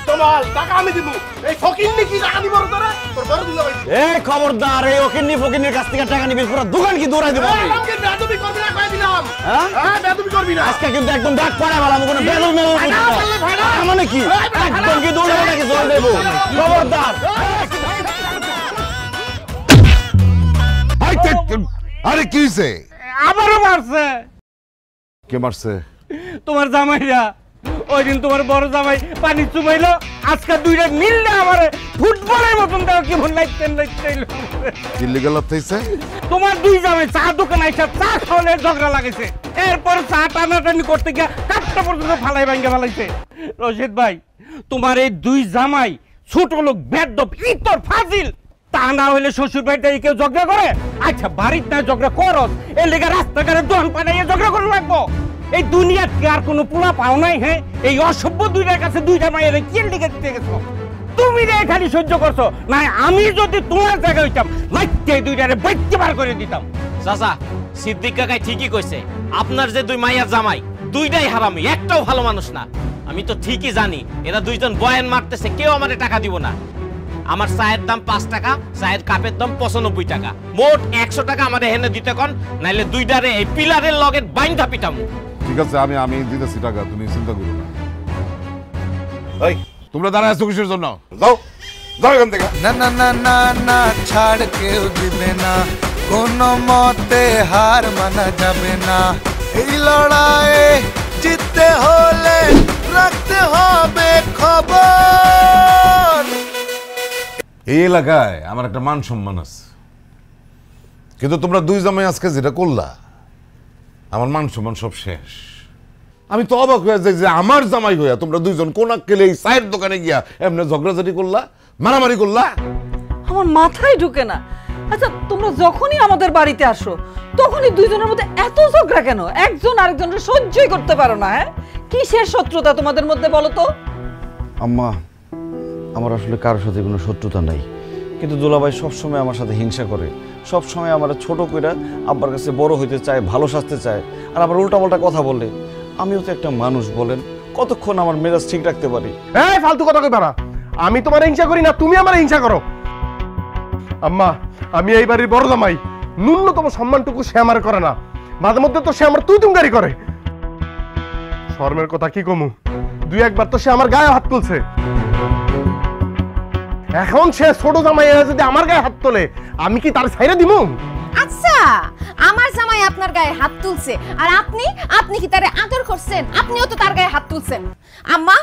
তোমার টাকা আমি দিব। এই ফকিন্নি কি টাকা দিব তোরা? তোর বড় দিল ভাই। এই খবরদার, এই ওকিন্নি ফকিন্নির কাছ থেকে টাকা নিবি, পুরো দোকান কি দৌড়াই দেবো আমি। আমাকে বেয়াদবি করবি না কই দিলাম। হ্যাঁ? হ্যাঁ বেয়াদবি করবি না। আজকে কিন্তু একদম ডাক পড়া বলা, আমি কোনো বেদল মেল করব না। মানে কি? একদম কি দৌড়াবো নাকি জল দেবো? খবরদার। আরে কি হইছে? আবারও মারছে। কে মারছে? তোমার জামাইরা ওই দিন তোমার বড় জামাই পানি চুমাইলো, আজকে দুইটা মিললে আমার ফুটবলের মতন দাও কেমন লাগতেন লাগতেইল। কি লিগাল হইছে? তোমার দুই জামাই চা দোকানে এসে চা খাওয়ালে ঝগড়া লাগেছে, এরপর চা টানাটানি করতে গিয়ে কাপটা পর্যন্ত ফালাই ভাঙ্গে ফালাইছে। রশিদ ভাই, তোমার এই দুই জামাই ছোট লোক বেদব ইতর ফাজিল, তা না হলে শ্বশুর বাড়িতে কেউ ঝগড়া করে? আচ্ছা বাড়িতে না ঝগড়া করস, এর লেগে রাস্তাঘাটে দোকান পাঠাইয়ে ঝগড়া করে রাখবো? এই দুনিয়াতে আর কোনো পোলা পাও নাই? হ্যাঁ, এই অসভ্য দুইটার কাছে দুইটা মায়ের কি লেগে দিতে গেছো? তুমি রে খালি সহ্য করছো না? আমি যদি তোমার জায়গায় হইতাম মাইতে দুইটারে বাইতে বার করে দিতাম। চাচা, সিদ্দিক কাকাই ঠিকই কইছে, আপনার যে দুই মাইয়ার জামাই দুইটাই হারামি, একটাও ভালো মানুষ না। আমি তো ঠিকই জানি এরা দুইজন বয়ান মারতেছে, কেউ আমারে টাকা দিব না। আমার চায়ের দাম 5 টাকা, চায়ের কাপের দাম 95 টাকা, মোট 100 টাকা আমারে হেনে দিতে কোন, নাইলে দুইটারে এই পিলারের লগে বাইন্ধা পিটামু। ঠিক আছে, আমি দিতেছি টাকা, তুমি চিন্তা করো না। এই তোমরা দাঁড়ায় আছো কিসের জন্য? যাও যাও এখান থেকে। না না না না না, ছাড় কেউ দিবে না, কোনো মতে হার মানা যাবে না। এই লড়াইয়ে জিততে হলে রাখতে হবে খবর। এই এলাকায় আমার একটা মান সম্মান আছে, কিন্তু তোমরা দুই জামাই আজকে যেটা করলা, আমার মান সম্মান সব শেষ। আমি তো অবাক হয়ে যাই যে আমার জামাই হইয়া তোমরা দুইজন কোন আক্কেলে এই চায়ের দোকানে গিয়া এমনি ঝগড়াঝাটি করলা, মারামারি করলা। আমার মাথায় ঢুকে না। আচ্ছা, তোমরা যখনই আমাদের বাড়িতে আসো তখনই দুইজনের মধ্যে এত ঝগড়া কেন? একজন আরেকজনের সহ্যই করতে পারো না? হ্যাঁ, কিসের শত্রুতা তোমাদের মধ্যে বলো তো? আম্মা, আমার আসলে কারোর সাথে কোনো শত্রুতা নাই, কিন্তু দুলাভাই সবসময় আমার সাথে হিংসা করে, সবসময় আমার ছোট কইরা আব্বার কাছে বড় হইতে চায়, ভালো সাজতে চায়, আর আবার উল্টাপাল্টা কথা বলে। আমিও তো একটা মানুষ, বলেন কতক্ষণ আমার মেজাজ ঠিক রাখতে পারি? এই ফালতু কথা কই পারা, আমি তোমার হিংসা করি না, তুমি আমার হিংসা করো। আম্মা, আমি এই বাড়ির বড় জামাই, ন্যূনতম সম্মানটুকু সে আমার করে না, মাঝে মধ্যে তো সে আমার তুই তুমগারি করে। শর্মের কথা কি কমু, দুই একবার তো সে আমার গায়ে হাত তুলছে। এখন সে ছোট জামাই যদি আমার গায়ে হাত তোলে, আমি কি তার ছাইরা দিমু? আচ্ছা, আমার জামাই আপনার গায়ে হাত তুলছে আর আপনি কি তারে আদর করছেন? আপনিও তো তার গায়ে হাত তুলছেন। আম্মা,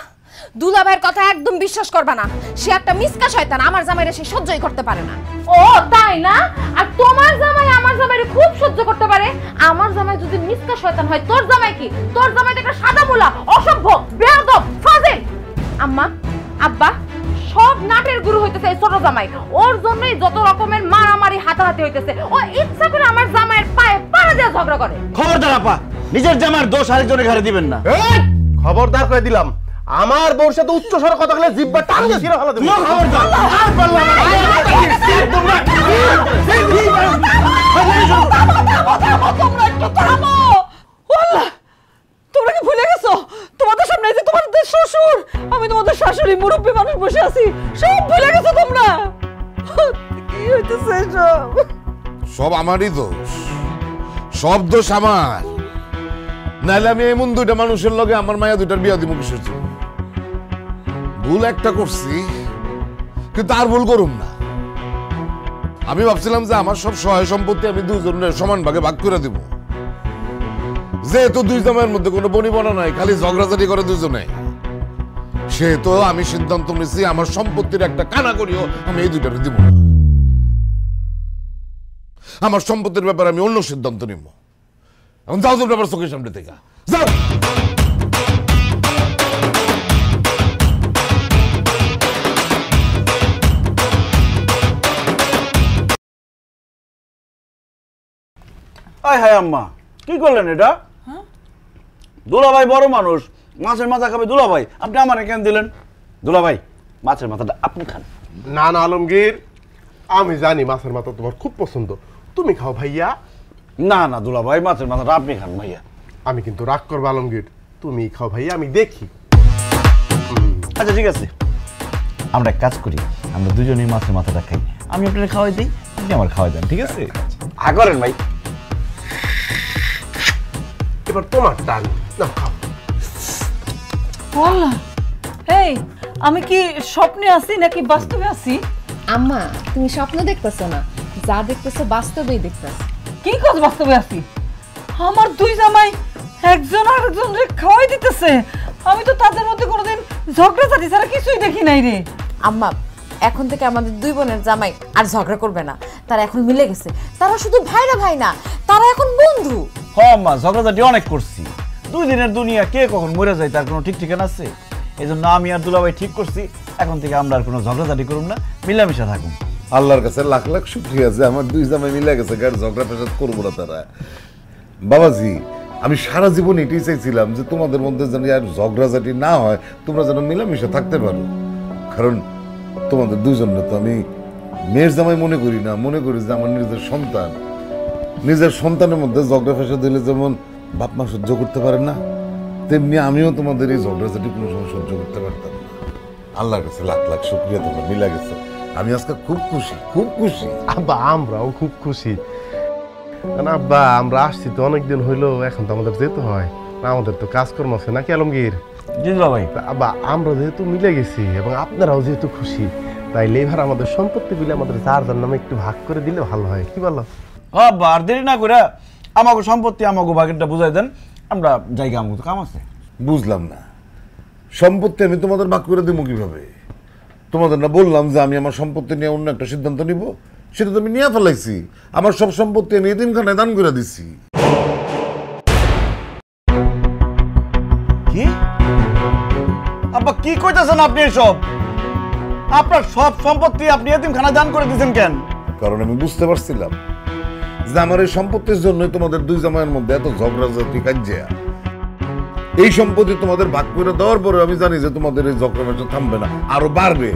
দুলাভাইয়ের কথা একদম বিশ্বাস করবা না, সে একটা মিসকা শয়তান, আমার জামাইরে সে সহ্যই করতে পারে না। ও তাই না? আর তোমার জামাই আমার জামাইরে খুব সহ্য করতে পারে। আমার জামাই যদি মিসকা শয়তান হয়, তোর জামাই কি? তোর জামাই তো একটা সাদা মুলা, অসভ্য, বেয়াদব, ফাজিল। আম্মা, আব্বা, সব নাটের গুরু হইতেছে এই ছোট জামাই। ওর জন্যই যত রকমের মারামারি হাতাহাতি হইতেছে। ও ইচ্ছা করে আমার জামাইয়ের পায়ে পাড়া দিয়ে ঝগড়া করে। খবরদার আপা, নিজের জামার দোষ আরেকজনের ঘাড়ে দিবেন না। খবরদার করে দিলাম, আমার বউর সাথে উচ্চ স্বরে কথা বলে জিহ্বা টান দিয়ে ছিঁড়ে ফেলা দেব। তোমরা একটু থামো। আল্লাহ, তোমরা কি ভুলে গেছো তোমাদের সামনে এই যে তোমাদের শ্বশুর, আমি তোমাদের শাশুড়ি, মুরব্বী মানুষ বসে আছি, সব ভুলে গেছো তোমরা? কি হইতেছে সব? সব আমারই দোষ, সব দোষ আমার। নাহলে আমি এমন দুইটা মানুষের লগে আমার মায়া দুইটার বিয়া দিব কিসের জন্য? ভুল একটা করছি, কিন্তু আর ভুল করুম না। আমি ভাবছিলাম যে আমার সব সহায় সম্পত্তি আমি দুইজনের সমান ভাগে ভাগ করে দিব, যেহেতু দুই জামাইয়ের মধ্যে কোনো বনিবনা নাই, খালি ঝগড়াঝাটি করে দুজনে, সেহেতু আমি সিদ্ধান্ত নিয়েছি আমার সম্পত্তির একটা কানা করিও আমি এই দুইটারে দিব না। আমার সম্পত্তির ব্যাপারে আমি অন্য সিদ্ধান্ত নিব। এখন যাও তোমরা আমার চোখের সামনে থেকে যাও। আয় হায় আম্মা, কি করলেন এটা? দুলাভাই বড় মানুষ, মাছের মাথা খাবে দুলাভাই, আপনি আমার কেন দিলেন? দুলাভাই, মাছের মাথাটা আপনি খান। না না আলমগীর, আমি জানি মাছের মাথা তোমার খুব পছন্দ, তুমি খাও ভাইয়া। না না দুলাভাই, মাছের মাথাটা আপনি খান ভাইয়া। আমি কিন্তু রাগ করবো আলমগীর, তুমি খাও ভাইয়া, আমি দেখি। আচ্ছা ঠিক আছে, আমরা এক কাজ করি, আমরা দুজনেই মাছের মাথাটা খাই, আমি আপনার খাওয়াই দিই, আপনি আমার খাওয়াই দেন, ঠিক আছে? করেন ভাই। এবার তোমার টান, না খাও। বল এই, আমি কি স্বপ্নে আছি নাকি বাস্তবে আছি? আম্মা তুমি স্বপ্ন দেখতেছো না, যা দেখতেছো বাস্তবেই দেখতেছো। কি কাজ বাস্তবে আছি? আমার দুই জামাই একজন আরেকজনকে খাওয়াই দিতেছে, আমি তো তাদের মধ্যে কোনোদিন ঝগড়াঝাটি ছাড়া কিছুই দেখি নাই রে। আম্মা, এখন থেকে আমাদের দুই বোনের জামাই আর ঝগড়া করবে না, তারা এখন মিলে গেছে, তারা শুধু ভাইরা ভাই না, তারা এখন বন্ধু। হ্যাঁ মা, ঝগড়াঝাটি অনেক করছি, 2 দিনের দুনিয়া কে কখন মরে যায় তার কোনো ঠিক ঠিকানা আছে? এই জন্য আমি আর দুলাভাই ঠিক করছি, এখন থেকে আমরা আর কোনো ঝগড়াঝাটি করুন না, মিলামিশা থাকুন। আল্লাহর কাছে লাখ লাখ শুকরিয়া যে আমার 2 জামাই মিলে গেছে, কার ঝগড়া ফেসাদ করবো না তারা। বাবাজি, আমি সারা জীবন এটাই চাইছিলাম যে তোমাদের মধ্যে যেন আর ঝগড়াঝাটি না হয়, তোমরা যেন মিলামিশা থাকতে পারো। কারণ তোমাদের দুজনে তো আমি মেয়ের জামাই মনে করি না, মনে করি যে আমার নিজের সন্তান। নিজের সন্তানের মধ্যে ঝগড়া ফেসাদ দিলে যেমন বাপ মা সহ্য করতে পারে না, তেমনি আমিও তোমাদের এই ঝগড়াঝাটি কোনো সময় সহ্য করতে পারতাম না। আল্লাহর কাছে লাখ লাখ শুকরিয়া, তোমরা মিলা গেছো। আমি আজকে খুব খুশি, খুব খুশি। আব্বা আমরাও খুব খুশি। কারণ আব্বা আমরা আসছি তো অনেকদিন হইলো, এখন তো আমাদের যেতে হয়, আমাদের তো কাজকর্ম আছে নাকি আলমগীর? জি দুলাভাই। আব্বা আমরা যেহেতু মিলে গেছি এবং আপনারাও যেহেতু খুশি, তাইলে এবার আমাদের সম্পত্তি বিলে আমাদের যার যার নামে একটু ভাগ করে দিলে ভালো হয়, কি বলো? হ্যাঁ, আর দেরি না করে আমাকে সম্পত্তি আমাকে ভাগেরটা বুঝাই দেন, আমরা জায়গা আমাকে কাম আছে। বুঝলাম না, সম্পত্তি আমি তোমাদের ভাগ করে দেবো কিভাবে? তোমাদের না বললাম যে আমি আমার সম্পত্তি নিয়ে অন্য একটা সিদ্ধান্ত নিব, সেটা তো আমি নিয়ে ফেলাইছি। আমার সব সম্পত্তি আমি এতিমখানায় দান করে দিছি। কি আব্বা কি কইতাছেন আপনি? এসব আপনার সব সম্পত্তি আপনি এতিমখানায় দান করে দিয়েছেন কেন? কারণ আমি বুঝতে পারছিলাম যে আমার এই সম্পত্তির জন্যই তোমাদের 2 জামাইয়ের মধ্যে এত ঝগড়াঝাটি কাজিয়া। এই সম্পত্তি তোমাদের ভাগ করে দেওয়ার পরে আমি জানি যে তোমাদের এই ঝগড়া থামবে না, আরো বাড়বে।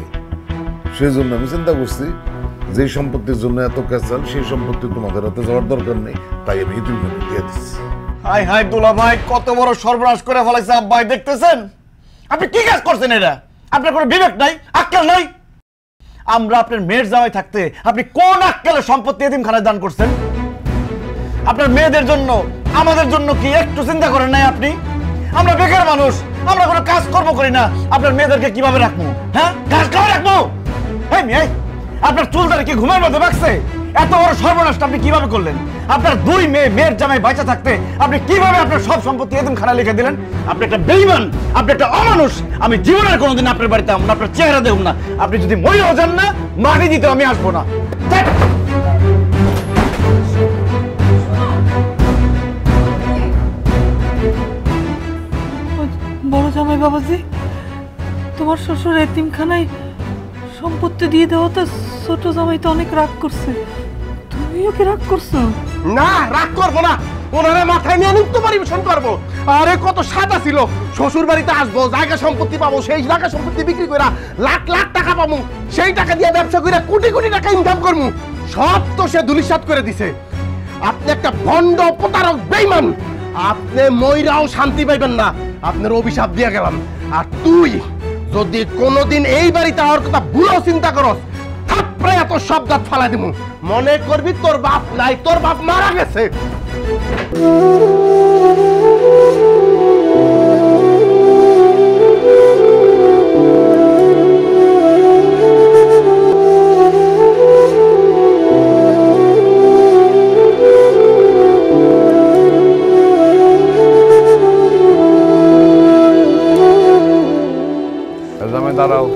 সেই জন্য আমি চিন্তা করছি যে সম্পত্তির জন্য এত ক্যাসাল, সেই সম্পত্তি তোমাদের হাতে যাওয়ার দরকার নেই, তাই আমি এতিমখানায় দিয়ে দিচ্ছি। হাই হাই দুলাভাই, কত বড় সর্বনাশ করে ফেলাইছে আব্বাই, দেখতেছেন? আপনি কি কাজ করছেন এটা? আপনার কোনো বিবেক নাই, আক্কেল নাই? আমরা আপনার মেয়ের জামাই থাকতে আপনি কোন আক্কেলে সম্পত্তি এতিমখানায় দান করছেন? আপনার মেয়েদের জন্য, আমাদের জন্য কি একটু চিন্তা করেন নাই আপনি? আমরা বেকার মানুষ, আমরা কোনো কাজ কর্ম করি না, আপনার মেয়েদেরকে কিভাবে রাখবো? হ্যাঁ, ঘাস খাওয়া রাখবো? এই মেয়ে, আপনার চুলদারে কি ঘুমের মধ্যে বাঁকছে? এত বড় সর্বনাশটা আপনি কিভাবে করলেন? আপনার 2 মেয়ের জামাই বাঁচা থাকতে আপনি কিভাবে আপনার সব সম্পত্তি এতিমখানায় লিখে দিলেন? আপনি একটা বেঈমান, আপনি একটা অমানুষ। আমি জীবনের কোনোদিন আপনার বাড়িতে আমন, আপনার চেহারা দেখব না। আপনি যদি মরেও যান না, মাটি দিতে আমি আসবো না। বড় জামাই বাবাজি, তোমার শ্বশুর এতিমখানায় সম্পত্তি দিয়ে দেওয়াতে ছোট জামাই তো অনেক রাগ করছে, তুমিও কি রাগ করছো? না, রাগ করবো না, ওনারা মাথায় নিয়ে নৃত্য পরিবেশন করবো। আরে কত সাদা ছিল, শ্বশুর বাড়িতে আসবো, জায়গা সম্পত্তি পাবো, সেই জায়গা সম্পত্তি বিক্রি করে লাখ লাখ টাকা পাবো, সেই টাকা দিয়ে ব্যবসা করে কোটি কোটি টাকা ইনকাম করবো। সব তো সে ধুলিসাৎ করে দিছে। আপনি একটা ভণ্ড প্রতারক বেঈমান, আপনি মইরাও শান্তি পাইবেন না, আপনার অভিশাপ দিয়ে গেলাম। আর তুই যদি কোনোদিন এই বাড়িতে আমার কথা ভুলেও চিন্তা করস, থাপড়ে এত সব দাঁত ফালাই দিব, মনে করবি তোর বাপ নাই, তোর বাপ মারা গেছে। দাঁড়াও,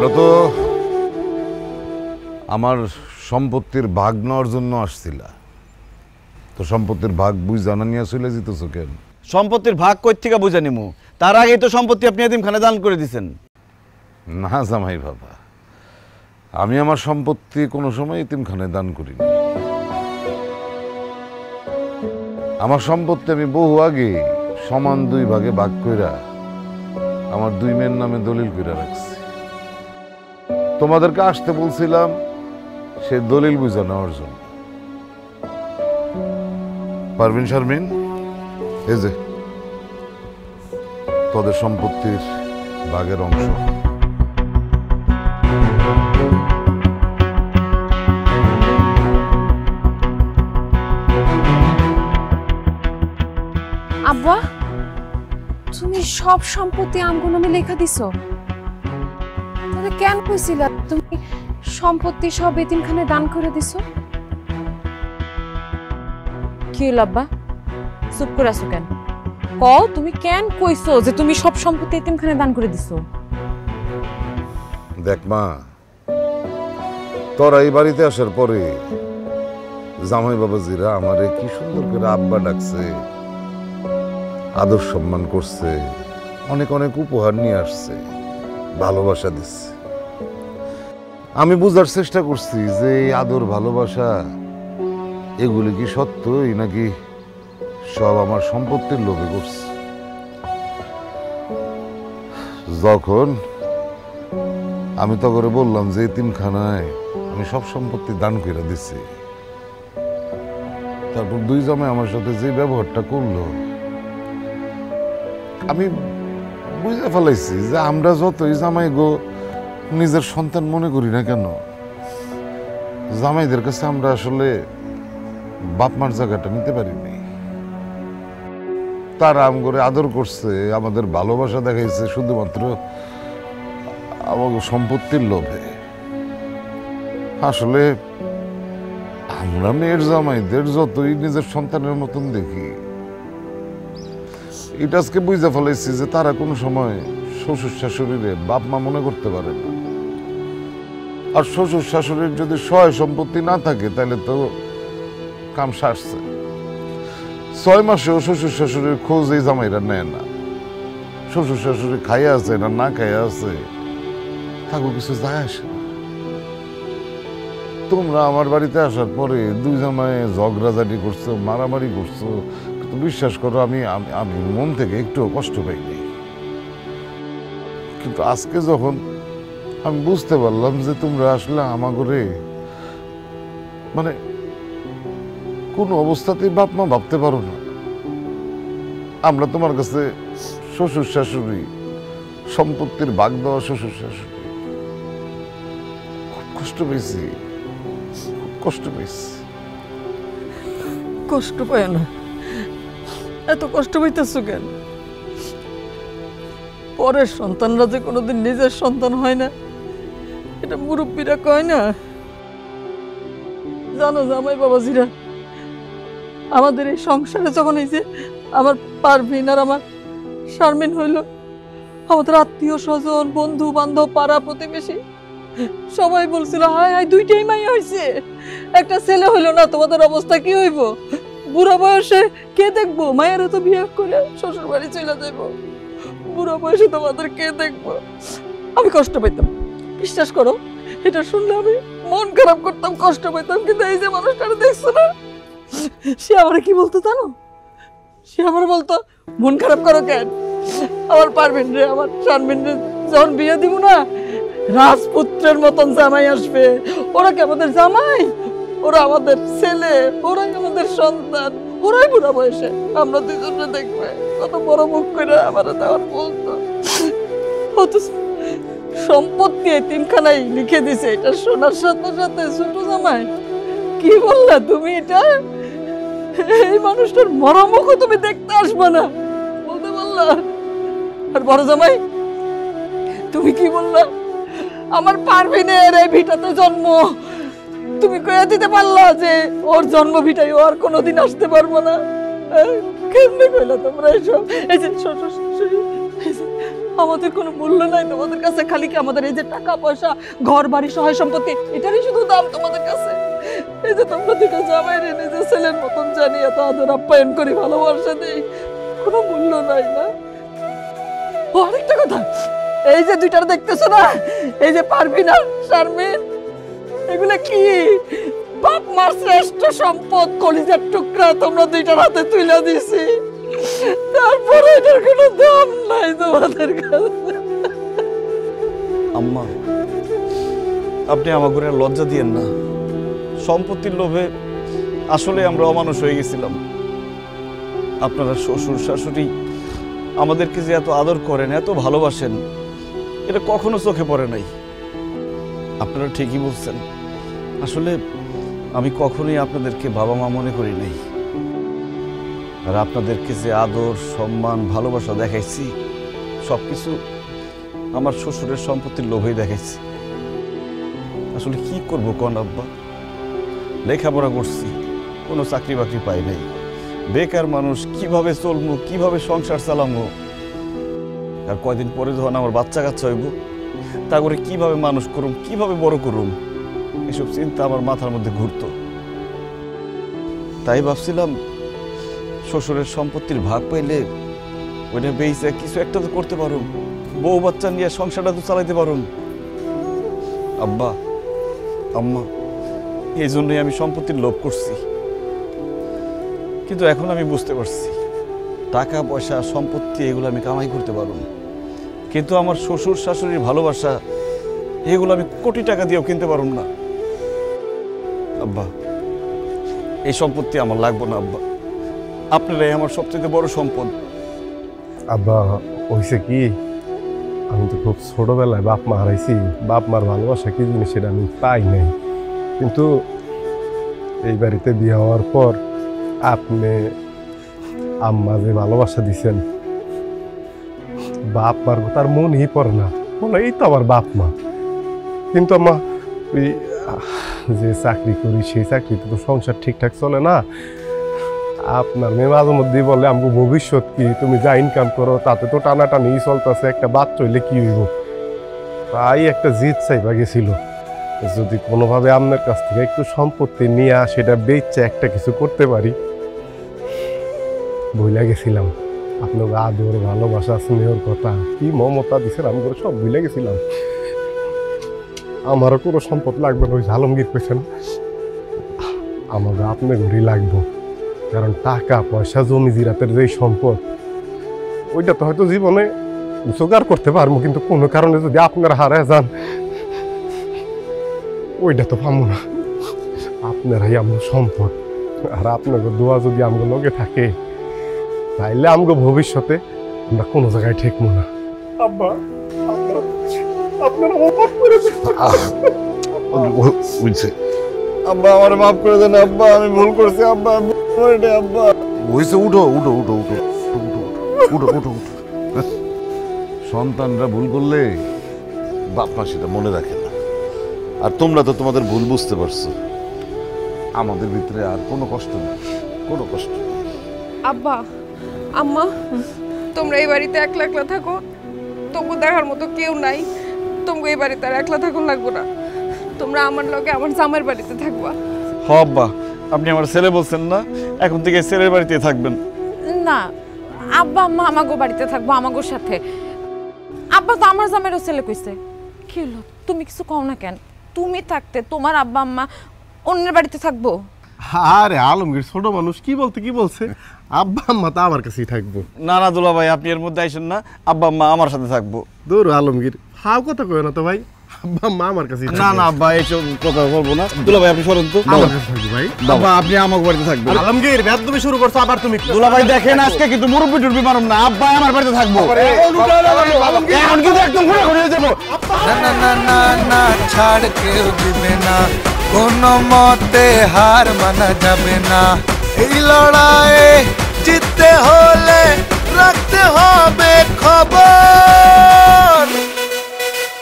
তোমরা তো আমার সম্পত্তির ভাগ নেওয়ার জন্য আসছিলা, তো সম্পত্তির ভাগ বুঝ জানা নিয়ে চলে যেতেছ কেন? সম্পত্তির ভাগ কই থেকে বুঝে নিমু? তার আগেই তো সম্পত্তি আপনি এতিমখানে দান করে দিয়েছেন। না জামাই বাবা, আমি আমার সম্পত্তি কোনো সময় এতিমখানায় দান করিনি। আমার সম্পত্তি আমি বহু আগে সমান 2 ভাগে ভাগ কইরা আমার 2 মেয়ের নামে দলিল কইরা রাখছি। তোমাদেরকে আসতে বলছিলাম সে দলিল বুঝা নেওয়ার জন্য। পারভিন শারমিন, এই যে তোদের সম্পত্তির ভাগের অংশ। আব্বা, তুমি সব সম্পত্তি আমগো নামে লেখা দিছো? তাহলে কেন কইছিলা তুমি সম্পত্তি সব এতিমখানে দান করে দিছো? কি হলো আব্বা, চুপ করে আছো কেন? কও তুমি কেন কইছো যে তুমি সব সম্পত্তি এতিমখানে দান করে দিছো? দেখ মা, তোরা এই বাড়িতে আসার পরে জামাই বাবাজিরা আমারে কি সুন্দর করে আব্বা ডাকছে, আদর সম্মান করছে, অনেক অনেক উপহার নিয়ে আসছে, ভালোবাসা দিচ্ছে। আমি বুঝার চেষ্টা করছি যে এই আদর ভালোবাসা এগুলি কি সত্যই নাকি সব আমার সম্পত্তির লোভে করছে। যখন আমি তো করে বললাম যে এতিমখানায় আমি সব সম্পত্তি দান করে দিছি, তারপর 2 জামাই আমার সাথে যে ব্যবহারটা করলো, আমি বুঝতে ফেলাইছি যে আমরা যতই জামাই গো নিজের সন্তান মনে করি না কেন, জামাইদের কাছে আমরা আসলে বাপ মার জায়গাটা নিতে পারিনি। তারা আম করে আদর করছে, আমাদের ভালোবাসা দেখাইছে শুধুমাত্র আমাদের সম্পত্তির লোভে। আসলে আমরা মেয়ের জামাইদের যতই নিজের সন্তানের মতন দেখি, এটা আজকে বুঝতে ফেলাইছি যে তারা কোনো সময় শ্বশুর শাশুড়িরে বাপ মা মনে করতে পারে না। আর শ্বশুর শাশুড়ির যদি সয় সম্পত্তি না থাকে তাহলে তো কাম সারছে। 6 মাসেও শ্বশুর শাশুড়ির খোঁজ এই জামাইরা নেয় না। শ্বশুর শাশুড়ি খাইয়া আছে না না খাইয়া আছে তাকে কিছু যায় আসে না। তোমরা আমার বাড়িতে আসার পরে 2 জামাই ঝগড়াঝাটি করছো, মারামারি করছো, কিন্তু বিশ্বাস করো আমি আমি মন থেকে একটু কষ্ট পাইনি। কিন্তু আজকে যখন আমি বুঝতে পারলাম যে তোমরা আসলে আমাগরে মানে কোন অবস্থাতেই বাপ মা ভাবতে পারো না, আমরা তোমার কাছে শ্বশুর শাশুড়ি, সম্পত্তির ভাগ দেওয়া শ্বশুর শাশুড়ি, খুব কষ্ট পেয়েছি, খুব কষ্ট পেয়েছি। কষ্ট পায় না, এত কষ্ট পাইতেছো কেন? পরের সন্তানরা যে কোনোদিন নিজের সন্তান হয় না, এটা মুরব্বীরা কয় না? জানো জামাই বাবাজিরা, আমাদের এই সংসারে যখন এই যে আমার পারভিন আর আমার শারমিন হইল, আমাদের আত্মীয় স্বজন, বন্ধু বান্ধব, পাড়া প্রতিবেশী সবাই বলছিল হায় হায় 2টাই মাইয়া হয়েছে, একটা ছেলে হইল না, তোমাদের অবস্থা কি হইব? বুড়া বয়সে কে দেখবো? মায়েরা তো বিয়ে করে শ্বশুর বাড়ি চলে যাইব, বুড়া বয়সে তোমাদের কে দেখবো? আমি কষ্ট পাইতাম, বিশ্বাস করো, এটা শুনলে আমি মন খারাপ করতাম, কষ্ট পাইতাম। কিন্তু এই যে মানুষটারে দেখছো না, সে আমার কি বলতো জানো? সে আমার বলতো মন খারাপ করো কেন? আমার পারবেন রে, আমার শারমিন রে যখন বিয়ে দিব না, রাজপুত্রের মতন জামাই আসবে। ওরা কি আমাদের জামাই? ওরা আমাদের ছেলে, ওরাই আমাদের সন্তান, ওরাই বুড়া বয়সে আমরা 2জনে দেখবে। কত বড় মুখ করে আমার তখন বলতো। অথচ সম্পত্তি এতিমখানায় লিখে দিছে, এটা শোনার সাথে সাথে ছোট জামাই কি বললা তুমি? এটা এই মানুষটার মরা মুখও তুমি দেখতে আসবে না বলতে বললা? আর বড় জামাই তুমি কি বললা? আমার পারভিনের এই ভিটাতে জন্ম, তুমি কইয়া দিতে পারলা যে ওর জন্ম ভিটায় ও আর কোনোদিন আসতে পারবো না? কেমনে কইলা তোমরা এসব? এই যে শ্বশুর শাশুড়ি, আমাদের কোনো মূল্য নাই তোমাদের কাছে, খালি কি আমাদের এই যে টাকা পয়সা, ঘর বাড়ি, সহায় সম্পত্তি, এটারই শুধু দাম তোমাদের কাছে? এই যে তোমরা দুটো জামাই রে নিজের ছেলের মতন জানি এত আদর আপ্যায়ন করি, ভালোবাসা দেই, কোনো মূল্য নাই না? ও আরেকটা কথা, এই যে দুইটার দেখতেছো না, এই যে পারভিন আর শারমিন, এগুলা কি বাপ মার শ্রেষ্ঠ সম্পদ, কলিজার টুকরা তোমরা দুইটার হাতে তুলে দিছি, তারপরে এটার কোনো দাম নাই তোমাদের কাছে। আম্মা, আপনি আমার ঘরে লজ্জা দিয়েন না। সম্পত্তির লোভে আসলে আমরা অমানুষ হয়ে গেছিলাম। আপনারা শ্বশুর শাশুড়ি আমাদেরকে যে এত আদর করেন, এত ভালোবাসেন, এটা কখনো চোখে পড়ে নাই। আপনারা ঠিকই বলছেন, আসলে আমি কখনোই আপনাদেরকে বাবা মা মনে করি নাই। আর আপনাদেরকে যে আদর, সম্মান, ভালোবাসা দেখাইছি, সবকিছু আমার শ্বশুরের সম্পত্তির লোভেই দেখাইছি। আসলে কি করবো কোন আব্বা, লেখাপড়া করছি, কোনো চাকরি বাকরি পাই নাই, বেকার মানুষ, কিভাবে চলবো, কিভাবে সংসার চালাবো, আর কয়দিন পরে যখন আমার বাচ্চা কাচ্চা হইব, তা করে কিভাবে মানুষ করুম, কিভাবে বড় করুম, এসব চিন্তা আমার মাথার মধ্যে ঘুরতো। তাই ভাবছিলাম শ্বশুরের সম্পত্তির ভাগ পাইলে ওইটা বেঁচে কিছু একটা তো করতে পারুম, বউ বাচ্চা নিয়ে সংসারটা তো চালাইতে পারুম। আব্বা, আম্মা, এই জন্যই আমি সম্পত্তির লোভ করছি। কিন্তু এখন আমি বুঝতে পারছি টাকা পয়সা, সম্পত্তি এগুলো আমি কামাই করতে পারুম, কিন্তু আমার শ্বশুর শাশুড়ির ভালোবাসা এগুলো আমি কোটি টাকা দিয়েও কিনতে পারুম না। আব্বা, এই সম্পত্তি আমার লাগবে না আব্বা, আপনারাই আমার সবচেয়ে বড় সম্পদ। আব্বা, হয়েছে কি, আমি তো খুব ছোটবেলায় বাপ মা হারাইছি। বাপ মার ভালোবাসা কি জিনিস সেটা আমি পাই নাই, কিন্তু এই বাড়িতে বিয়ে হওয়ার পর আপনি আম্মা যে ভালোবাসা দিছেন, বাপ মার তার মনই পড়ে না, বলে এই তো আমার বাপ মা। কিন্তু আম্মা, ওই যে চাকরি করি সেই চাকরিতে তো সংসার ঠিকঠাক চলে না। আপনার মেয়ে মাঝে মধ্যেই বলে আমাকে ভবিষ্যৎ কি, তুমি যা ইনকাম করো তাতে তো টানাটানি চলতেছে, একটা বাচ্চা হইলে কি হইব। তাই একটা জিদ চাইবা গেছিল, যদি কোনোভাবে আপনার কাছ থেকে একটু সম্পত্তি নিয়ে সেটা বেচে একটা কিছু করতে পারি। ভুলে গেছিলাম আপনার আদর, ভালোবাসা, স্নেহর কথা, কি মমতা দিছেন আমি করে সব ভুলে গেছিলাম। আমারও কোনো সম্পদ লাগবে না, ওই আলমগীর পেছেন আমাকে আপনার ঘড়ি লাগবো, কারণ টাকা পয়সা, জমি জিরাতের যে সম্পদ, ওইটা তো হয়তো জীবনে জোগাড় করতে পারবো, কিন্তু কোনো কারণে যদি আপনারা হারায় যান ওইটা তো পাবো না। আপনারাই আমার সম্পদ, আর আপনাদের দোয়া যদি আমগো লগে থাকে তাইলে আমগো ভবিষ্যতে আমরা কোনো জায়গায় ঠেকবো না। আব্বা, আপনারা অবাক করে বুঝছে আব্বা, আমার মাফ করে দেন আব্বা, আমি ভুল করছি আব্বা, আব্বা। হয়েছে, উঠো উঠো উঠো উঠো উঠো উঠো উঠো উঠো। সন্তানরা ভুল করলে বাপ মা সেটা মনে রাখে না, আর তোমরা তো তোমাদের ভুল বুঝতে পারছো। আমাদের ভিতরে আর কোনো কষ্ট নেই, কোনো কষ্ট নেই। আব্বা, আম্মা, তোমরা এই বাড়িতে একলা একলা থাকো, তবু দেখার মতো কেউ নাই। তোমরা এই বাড়িতে আর একলা থাকুন লাগবো না, তোমরা আমার লগে আমার জামাইয়ের বাড়িতে থাকবা। হ আব্বা, আপনি আমার ছেলে বলছেন না, এখন থেকে ছেলের বাড়িতে থাকবেন। না, আব্বা আম্মা আমাগো বাড়িতে থাকবো, আমাগোর সাথে। আব্বা তো আমার জামাইয়েরও ছেলে কইছে। কি হলো, তুমি কিছু কও না কেন? তুমি থাকতে তোমার আব্বা আম্মা অন্যের বাড়িতে থাকবো? আরে আলমগীর ছোট মানুষ, কি বলছে, আব্বা আম্মা তো আমার কাছেই থাকবো। না না দুলা ভাই, আপনি এর মধ্যে আইসেন না, আব্বা আম্মা আমার সাথে থাকবো। দূর আলমগীর, হাও কথা কয় না তো ভাই, আব্বা আম্মা আমার কাছেই থাকবো। না না আব্বা, এইসব কথা বলবো না। দুলা ভাই আপনি সরেন তো, আমার কাছে থাকবো ভাই। আব্বা আপনি আমার বাড়িতে থাকবেন। আলমগীর, ব্যাদ তুমি শুরু করছো আবার তুমি। দুলা ভাই দেখেন, আজকে কিন্তু মুরব্বি টুরবি মারুম না, আব্বা আমার বাড়িতে থাকবো। এখন কিন্তু একদম ঘুরে ঘুরে যাবো। না না না না না, ছাড় কেউ দিবে না, কোনো মতে হার মানা যাবে না। এই লড়াইয়ে জিততে হলে রাখতে হবে খবর।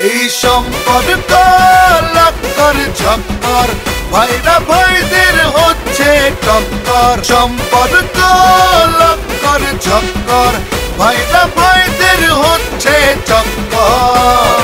এই সম্পর্ক লক্কর ঝক্কর, ভাইরা ভাইদের হচ্ছে টক্কর। সম্পর্ক লক্কর ঝক্কর, ভাইরা ভাইদের হচ্ছে চক্কর